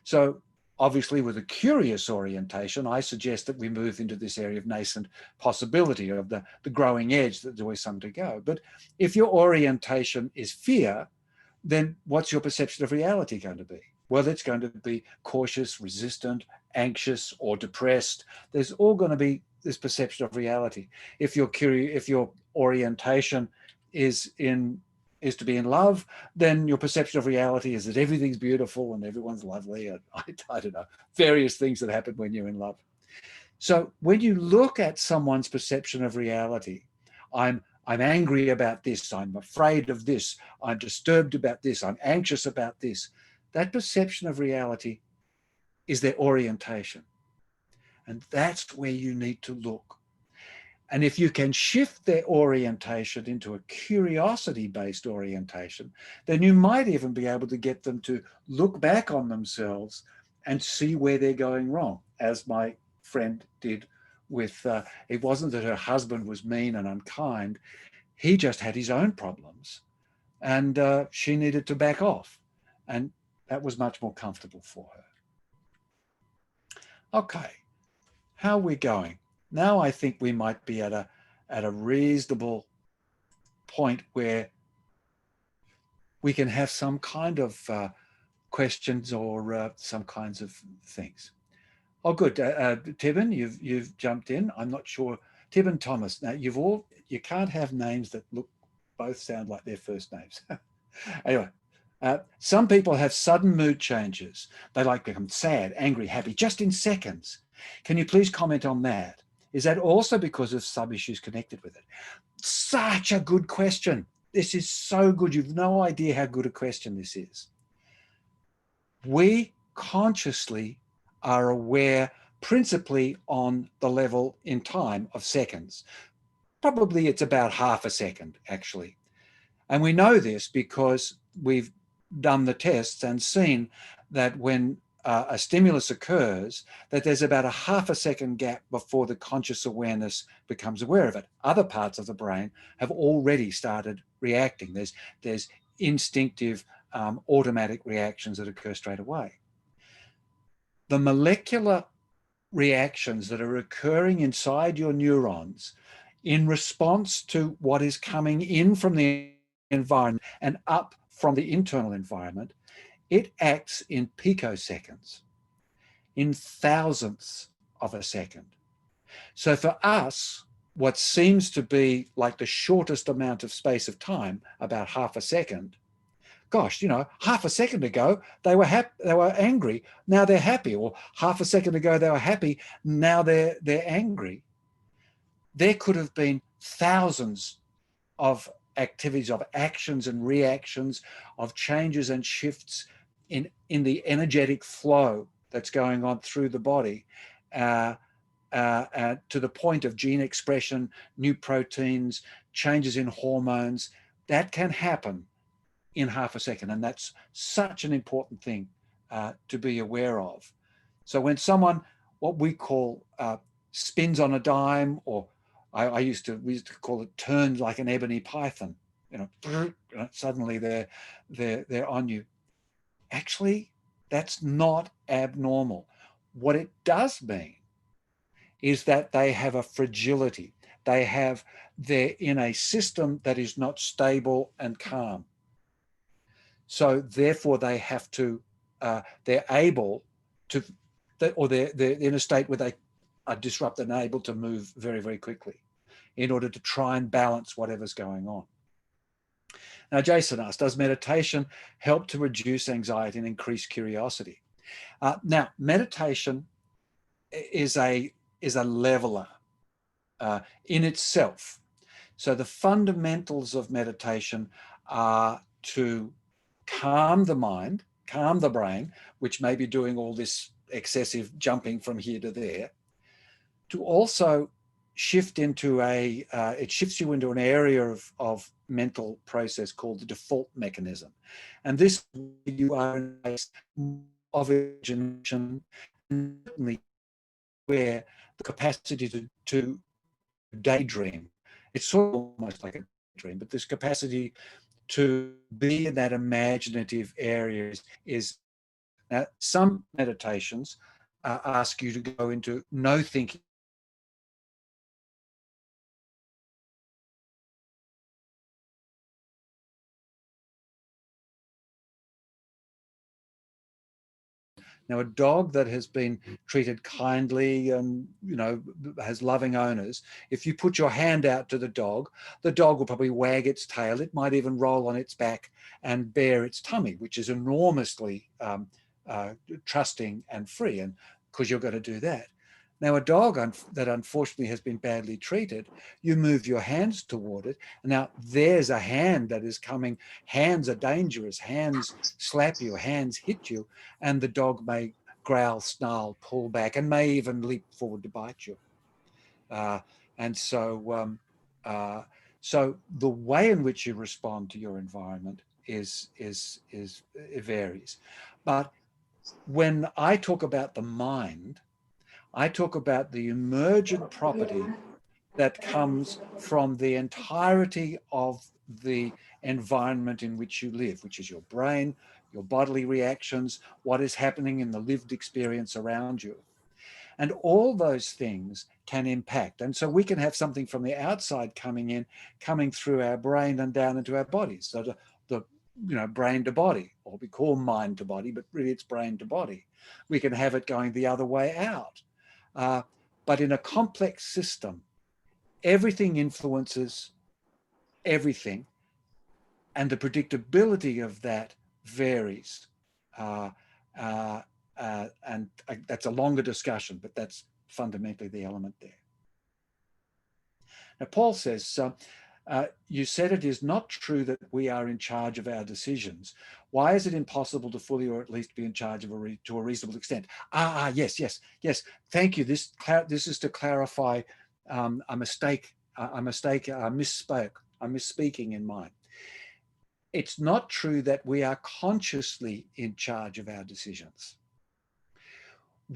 So obviously with a curious orientation, I suggest that we move into this area of nascent possibility, of the growing edge that there's always some to go. But if your orientation is fear, then what's your perception of reality going to be? Well, it's going to be cautious, resistant, anxious, or depressed. There's all going to be this perception of reality. If your orientation is to be in love, then your perception of reality is that everything's beautiful and everyone's lovely, and I don't know, various things that happen when you're in love. So when you look at someone's perception of reality, I'm angry about this, I'm afraid of this, I'm disturbed about this, I'm anxious about this. That perception of reality is their orientation. And that's where you need to look. And if you can shift their orientation into a curiosity-based orientation, then you might even be able to get them to look back on themselves and see where they're going wrong, as my friend did with, it wasn't that her husband was mean and unkind, he just had his own problems, and she needed to back off. And that was much more comfortable for her. Okay, how are we going? Now I think we might be at a reasonable point where we can have some kind of questions or some kinds of things. Oh, good. Tibin, you've jumped in. I'm not sure. Tibin Thomas. Now you can't have names that both sound like their first names. Anyway, some people have sudden mood changes. They like become sad, angry, happy, just in seconds. Can you please comment on that? Is that also because of sub-issues connected with it? Such a good question. This is so good. You've no idea how good a question this is. We consciously are aware principally on the level in time of seconds. Probably it's about half a second, actually. And we know this because we've done the tests and seen that when a stimulus occurs, that there's about a half a second gap before the conscious awareness becomes aware of it. Other parts of the brain have already started reacting. There's instinctive, automatic reactions that occur straight away. The molecular reactions that are occurring inside your neurons in response to what is coming in from the environment and up from the internal environment, it acts in picoseconds, in thousandths of a second. So for us, what seems to be like the shortest amount of space of time, about half a second, gosh, half a second ago, they were angry, now they're happy. Or half a second ago, they were happy, now they're angry. There could have been thousands of activities, of actions and reactions, of changes and shifts in the energetic flow that's going on through the body, to the point of gene expression, new proteins, changes in hormones. That can happen in half a second. And that's such an important thing to be aware of. So when someone, what we call spins on a dime, or we used to call it turns like an ebony python, suddenly they're on you. Actually, that's not abnormal. What it does mean is that they have a fragility. They're in a system that is not stable and calm. So therefore they have to, they're able to, or they're in a state where they are disrupted and able to move very, very quickly in order to try and balance whatever's going on. Now, Jason asked, does meditation help to reduce anxiety and increase curiosity? Now, meditation is a leveler in itself. So the fundamentals of meditation are to calm the mind, calm the brain, which may be doing all this excessive jumping from here to there, to also shift into it shifts you into an area of mental process called the default mechanism. And this, you are in a place of imagination, where the capacity to daydream, it's sort of almost like a dream, but this capacity to be in that imaginative area is now, some meditations ask you to go into no thinking. Now, a dog that has been treated kindly and, has loving owners, if you put your hand out to the dog will probably wag its tail. It might even roll on its back and bare its tummy, which is enormously trusting and free, and because you're going to do that. Now, a dog that unfortunately has been badly treated, you move your hands toward it. Now, there's a hand that is coming. Hands are dangerous. Hands slap you, hands hit you, and the dog may growl, snarl, pull back, and may even leap forward to bite you. So the way in which you respond to your environment it varies. But when I talk about the mind, I talk about the emergent property that comes from the entirety of the environment in which you live, which is your brain, your bodily reactions, what is happening in the lived experience around you. And all those things can impact. And so we can have something from the outside coming through our brain and down into our bodies. So the brain to body, or we call mind to body, but really it's brain to body. We can have it going the other way out. But in a complex system, everything influences everything, and the predictability of that varies. And that's a longer discussion, but that's fundamentally the element there. Now, Paul says, you said it is not true that we are in charge of our decisions. Why is it impossible to fully or at least be in charge of to a reasonable extent? Yes. Thank you. This is to clarify a mistake. I misspoke. I'm misspeaking in mine. It's not true that we are consciously in charge of our decisions.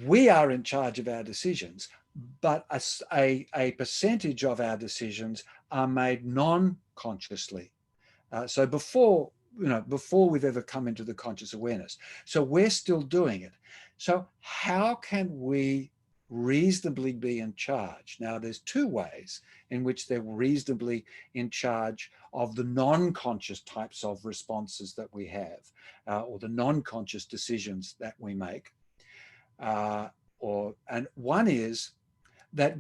We are in charge of our decisions, but a percentage of our decisions are made non-consciously. So before we've ever come into the conscious awareness. So we're still doing it. So how can we reasonably be in charge? Now, there's two ways in which they're reasonably in charge of the non-conscious types of responses that we have, or the non-conscious decisions that we make. And one is that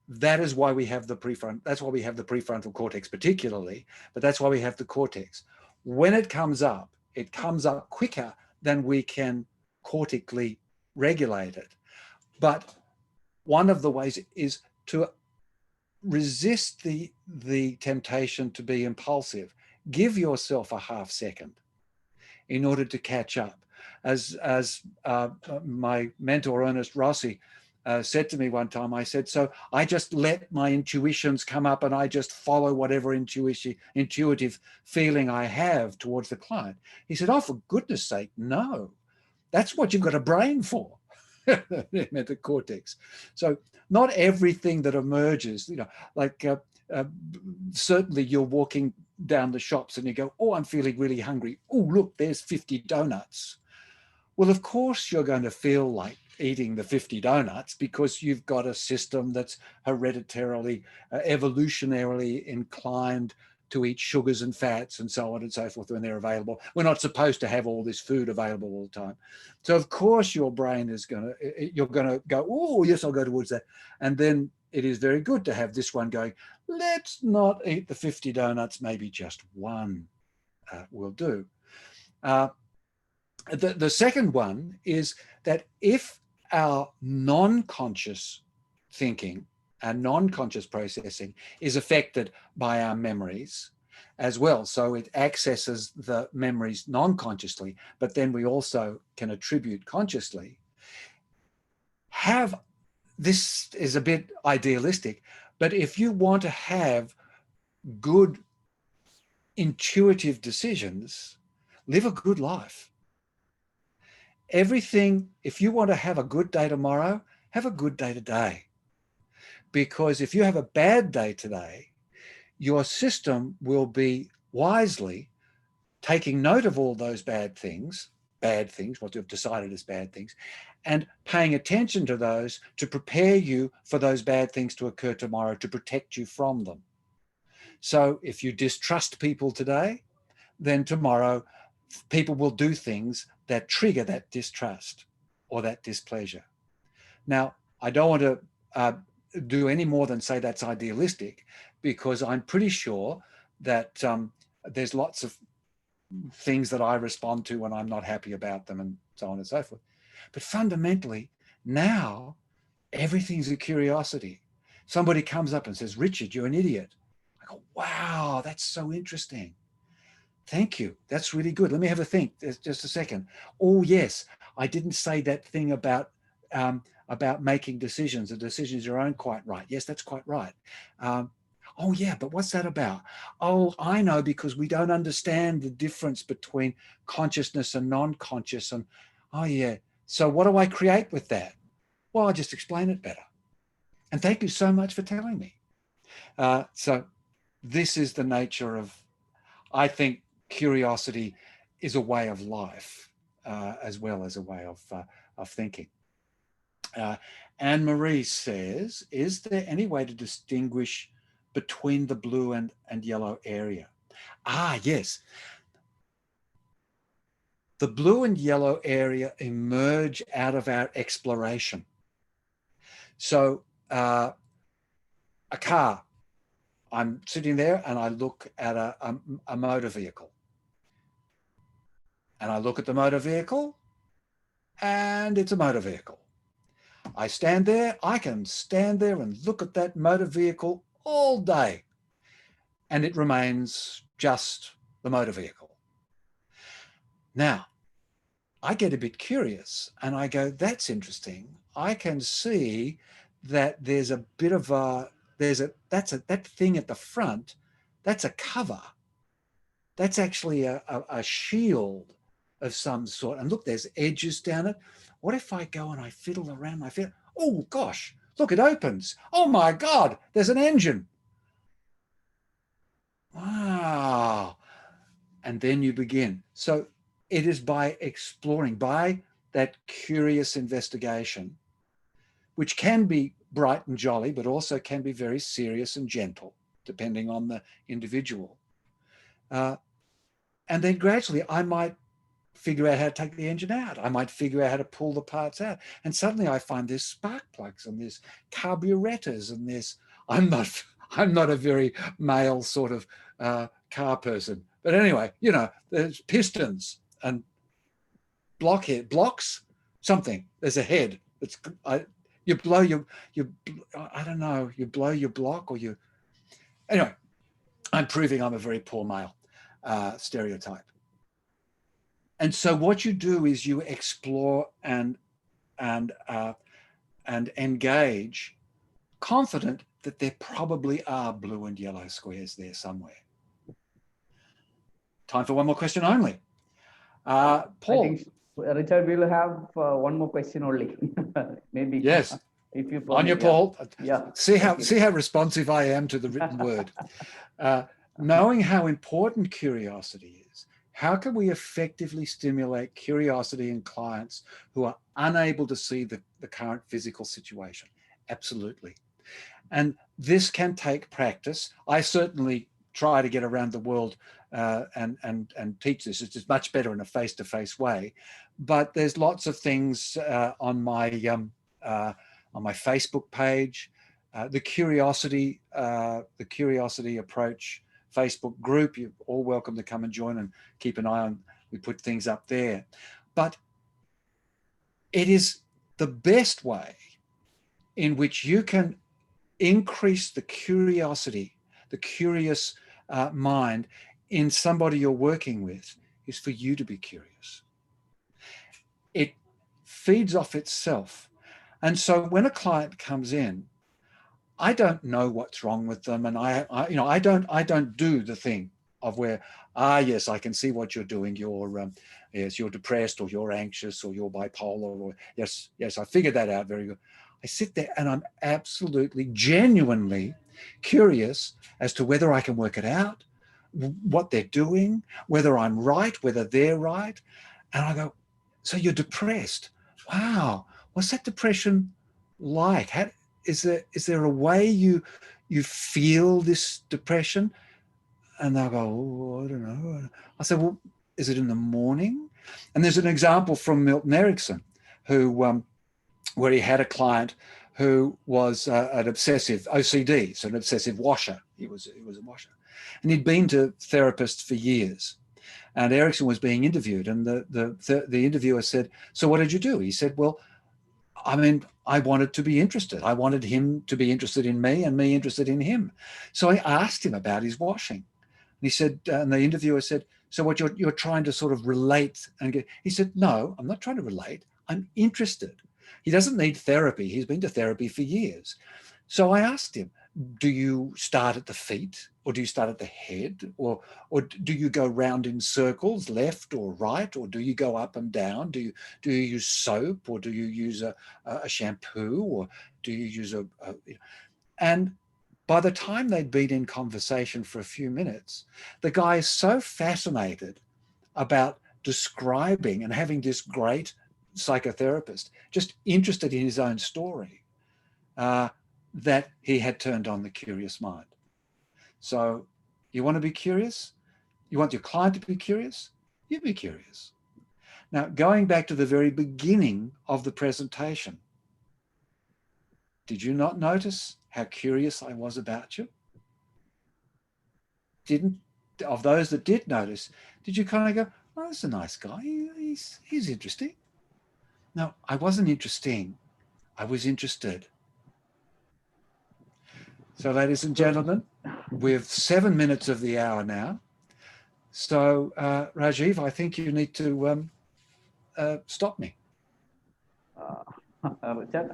that is why we have the prefrontal cortex particularly, but that's why we have the cortex. When it comes up quicker than we can cortically regulate it. But one of the ways is to resist the temptation to be impulsive. Give yourself a half second in order to catch up. As my mentor, Ernest Rossi, said to me one time, I said, so I just let my intuitions come up and I just follow whatever intuitive feeling I have towards the client. He said, oh, for goodness sake, no. That's what you've got a brain for. It meant the cortex. So not everything that emerges, certainly you're walking down the shops and you go, oh, I'm feeling really hungry. Oh, look, there's 50 donuts. Well, of course you're going to feel like eating the 50 donuts because you've got a system that's hereditarily, evolutionarily inclined to eat sugars and fats and so on and so forth when they're available. We're not supposed to have all this food available all the time. So of course your brain you're going to go, oh, yes, I'll go towards that. And then it is very good to have this one going, let's not eat the 50 donuts, maybe just one will do. The second one is that if our non-conscious thinking and non-conscious processing is affected by our memories as well, so it accesses the memories non-consciously, but then we also can attribute consciously. This is a bit idealistic, but if you want to have good intuitive decisions, live a good life. If you want to have a good day tomorrow, have a good day today. Because if you have a bad day today, your system will be wisely taking note of all those bad things, what you've decided as bad things, and paying attention to those to prepare you for those bad things to occur tomorrow, to protect you from them. So if you distrust people today, then tomorrow people will do things that trigger that distrust or that displeasure. Now, I don't want to do any more than say that's idealistic, because I'm pretty sure that there's lots of things that I respond to when I'm not happy about them and so on and so forth. But fundamentally, now everything's a curiosity. Somebody comes up and says, Richard, you're an idiot. I go, wow, that's so interesting. Thank you. That's really good. Let me have a think. Just a second. Oh, yes, I didn't say that thing about making decisions. The decisions are own quite right. Yes, that's quite right. Oh, yeah, but what's that about? Oh, I know, because we don't understand the difference between consciousness and non-conscious. And oh, yeah. So what do I create with that? Well, I'll just explain it better. And thank you so much for telling me. So this is the nature of, I think, curiosity is a way of life as well as a way of thinking. Anne-Marie says, is there any way to distinguish between the blue and yellow area? Yes. The blue and yellow area emerge out of our exploration. So a car I'm sitting there and I look at a motor vehicle. And I look at the motor vehicle and it's a motor vehicle. I stand there, I can stand there and look at that motor vehicle all day and it remains just the motor vehicle. Now, I get a bit curious and I go, that's interesting. I can see that there's a bit of that thing at the front, that's a cover. That's actually a shield of some sort. And look, there's edges down it. What if I go and I fiddle around my feet? Oh gosh, look, it opens. Oh my God, there's an engine. Wow. And then you begin. So it is by exploring, by that curious investigation, which can be bright and jolly, but also can be very serious and gentle, depending on the individual. And then gradually I might figure out how to take the engine out. I might figure out how to pull the parts out. And suddenly I find there's spark plugs and there's carburetors and there's, I'm not a very male sort of car person. But anyway, you know, there's pistons and blocks, something. There's a head. You blow your, I don't know, you blow your block or you, anyway, I'm proving I'm a very poor male stereotype. And so what you do is you explore and engage, confident that there probably are blue and yellow squares there somewhere. Time for one more question only. Paul. I think, Richard, we will have one more question only. Maybe. Yes. If you on your Paul. Yeah. See how responsive I am to the written word. Knowing how important curiosity is, how can we effectively stimulate curiosity in clients who are unable to see the current physical situation? Absolutely. And this can take practice. I certainly try to get around the world and teach this. It's just much better in a face-to-face way. But there's lots of things on my Facebook page, the curiosity approach Facebook group. You're all welcome to come and join and keep an eye on. We put things up there, but it is the best way in which you can increase the curiosity, the curious mind in somebody you're working with, is for you to be curious. It feeds off itself. And so when a client comes in, I don't know what's wrong with them, and I don't do the thing of where, yes, I can see what you're doing. You're depressed, or you're anxious, or you're bipolar, or yes, I figured that out. Very good. I sit there and I'm absolutely, genuinely curious as to whether I can work it out, what they're doing, whether I'm right, whether they're right. And I go, so you're depressed? Wow, what's that depression like? Is there a way you feel this depression? And they'll go, oh, I don't know. I said, well, is it in the morning? And there's an example from Milton Erickson, who where he had a client who was an obsessive OCD, so an obsessive washer. He was a washer, and he'd been to therapists for years. And Erickson was being interviewed, and the interviewer said, "So what did you do?" He said, "Well, I mean, I wanted to be interested. I wanted him to be interested in me and me interested in him. So I asked him about his washing." And he said, and the interviewer said, "So what you're trying to sort of relate and get?" He said, "No, I'm not trying to relate. I'm interested." He doesn't need therapy. He's been to therapy for years. So I asked him, do you start at the feet, or do you start at the head, or do you go round in circles, left or right, or do you go up and down? Do you use soap, or do you use a shampoo, or do you use and by the time they'd been in conversation for a few minutes, the guy is so fascinated about describing and having this great psychotherapist, just interested in his own story, that he had turned on the curious mind. So you want to be curious? You want your client to be curious? You be curious. Now, going back to the very beginning of the presentation, did you not notice how curious I was about you? didn't, of those that did notice, did you kind of go, oh, that's a nice guy. He's interesting. No, I wasn't interesting. I was interested. So, ladies and gentlemen, we've 7 minutes of the hour now. So, Rajiv, I think you need to stop me. Richard,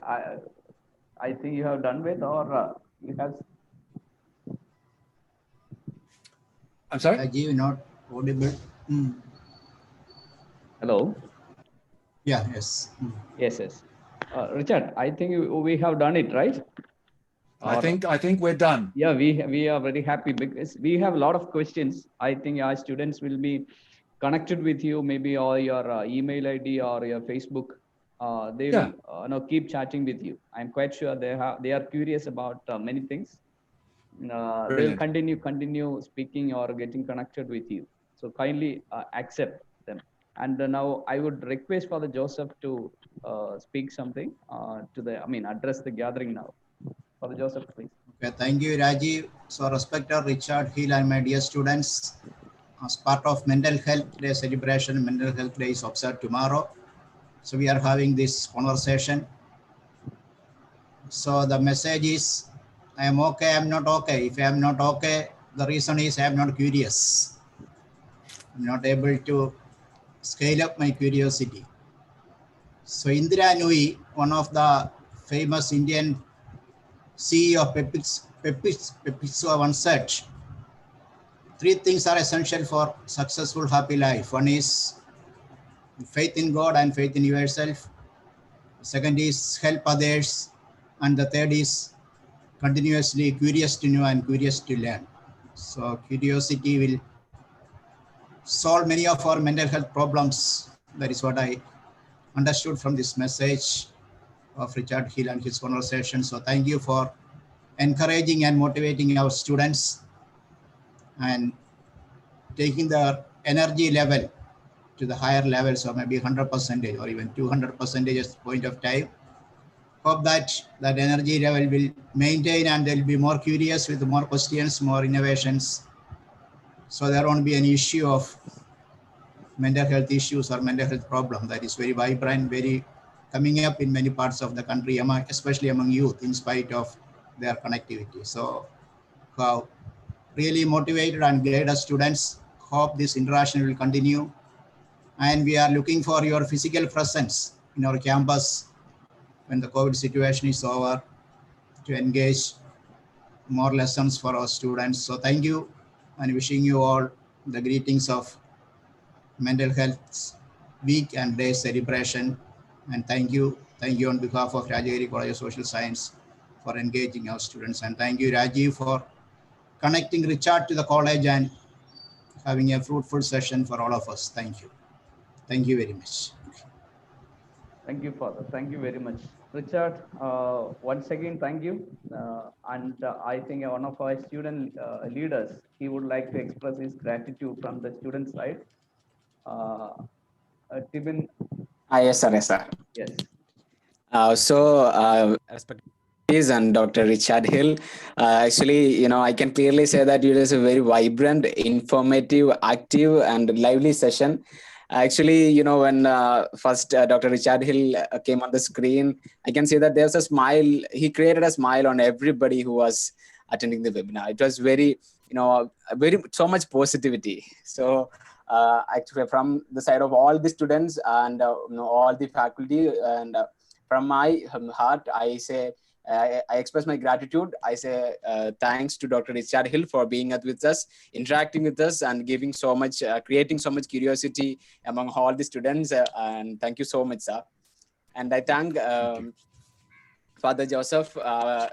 I think you have done with, or you have. I'm sorry? Rajiv, not audible. Hello. Yeah, yes. Yes, yes. Richard, I think we have done it, right? I think we're done. Yeah, we are very happy because we have a lot of questions. I think our students will be connected with you, maybe or your email ID or your Facebook. They will keep chatting with you. I'm quite sure they are curious about many things. They will continue speaking or getting connected with you. So kindly accept them. And now I would request Father Joseph to speak something address the gathering now. Father Joseph, please. Okay, thank you, Rajiv. So, respected Richard Hill and my dear students, as part of Mental Health Day celebration, Mental Health Day is observed tomorrow. So, we are having this conversation. So, the message is, I am okay, I am not okay. If I am not okay, the reason is I am not curious. I am not able to scale up my curiosity. So, Indira Nooyi, one of the famous Indian CEO of Pepsi once said, 3 things are essential for successful, happy life. One is faith in God and faith in yourself. Second is help others. And the third is continuously curious to know and curious to learn. So curiosity will solve many of our mental health problems. That is what I understood from this message of Richard Hill and his conversation. So thank you for encouraging and motivating our students and taking the energy level to the higher levels of maybe 100% or even 200% at this point of time. Hope that that energy level will maintain and they'll be more curious with more questions, more innovations. So there won't be any issue of mental health issues or mental health problem that is very vibrant, very coming up in many parts of the country, especially among youth, in spite of their connectivity. So how really motivated and guide us students. Hope this interaction will continue. And we are looking for your physical presence in our campus when the COVID situation is over to engage more lessons for our students. So thank you and wishing you all the greetings of Mental Health Week and Day celebration. And thank you on behalf of Rajagiri College of Social Science for engaging our students. And thank you, Rajiv, for connecting Richard to the college and having a fruitful session for all of us. Thank you. Thank you very much. Thank you, Father. Thank you very much. Richard, once again, thank you. I think one of our student leaders, he would like to express his gratitude from the student side. Tibin. Yes, sir. Yes, sir. Yes. Respect and Dr. Richard Hill. Actually, I can clearly say that it is a very vibrant, informative, active, and lively session. Actually, when first Dr. Richard Hill came on the screen, I can say that there's a smile. He created a smile on everybody who was attending the webinar. It was very, so much positivity. So actually, from the side of all the students and all the faculty, and from my heart, I say, I express my gratitude. I say thanks to Dr. Richard Hill for being with us, interacting with us, and giving so much, creating so much curiosity among all the students. And thank you so much, sir. And I thank Father Joseph,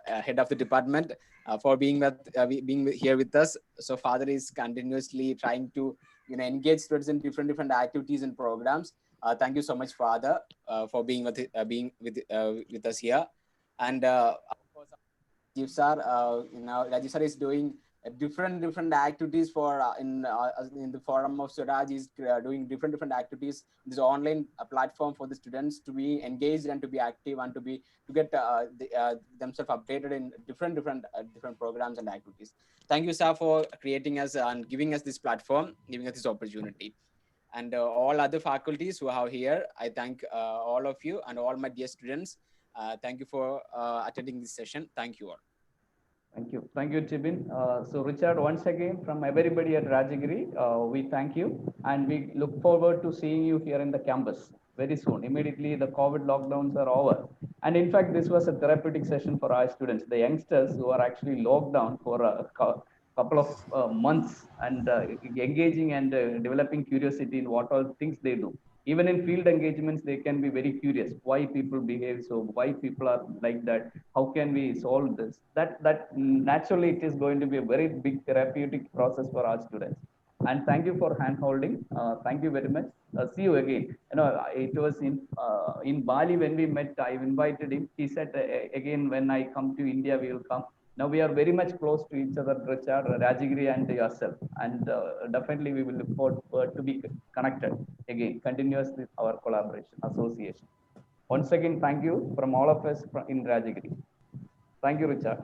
head of the department, for being here with us. So Father is continuously trying to engage students in different activities and programs. Thank you so much, Father, for being with us here. And of course, Rajiv sir, Rajiv sir is doing different activities for in the forum of Swaraj is doing different activities. This online platform for the students to be engaged and to be active and to get themselves updated in different programs and activities. Thank you, sir, for creating us and giving us this platform, giving us this opportunity. And all other faculties who are here, I thank all of you and all my dear students. Thank you for attending this session. Thank you all. Thank you, Chibin. So Richard, once again, from everybody at Rajagiri, we thank you and we look forward to seeing you here in the campus very soon. Immediately, the COVID lockdowns are over. And in fact, this was a therapeutic session for our students, the youngsters who are actually locked down for a couple of months and engaging and developing curiosity in what all things they do. Even in field engagements, they can be very curious why people behave so, why people are like that, how can we solve this. That naturally it is going to be a very big therapeutic process for our students. And thank you for hand holding. Thank you very much. See you again. It was in Bali when we met. I invited him. He said again, when I come to India, we will come. Now we are very much close to each other, Richard, Rajagiri, and yourself. And definitely we will look forward to be connected again, continuously our collaboration, association. Once again, thank you from all of us in Rajagiri. Thank you, Richard.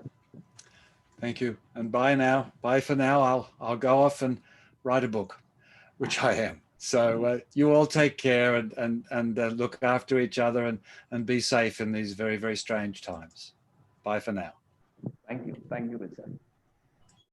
Thank you. And bye now. Bye for now. I'll go off and write a book, which I am. So you all take care and look after each other and be safe in these very, very strange times. Bye for now. Thank you. Thank you, Richard.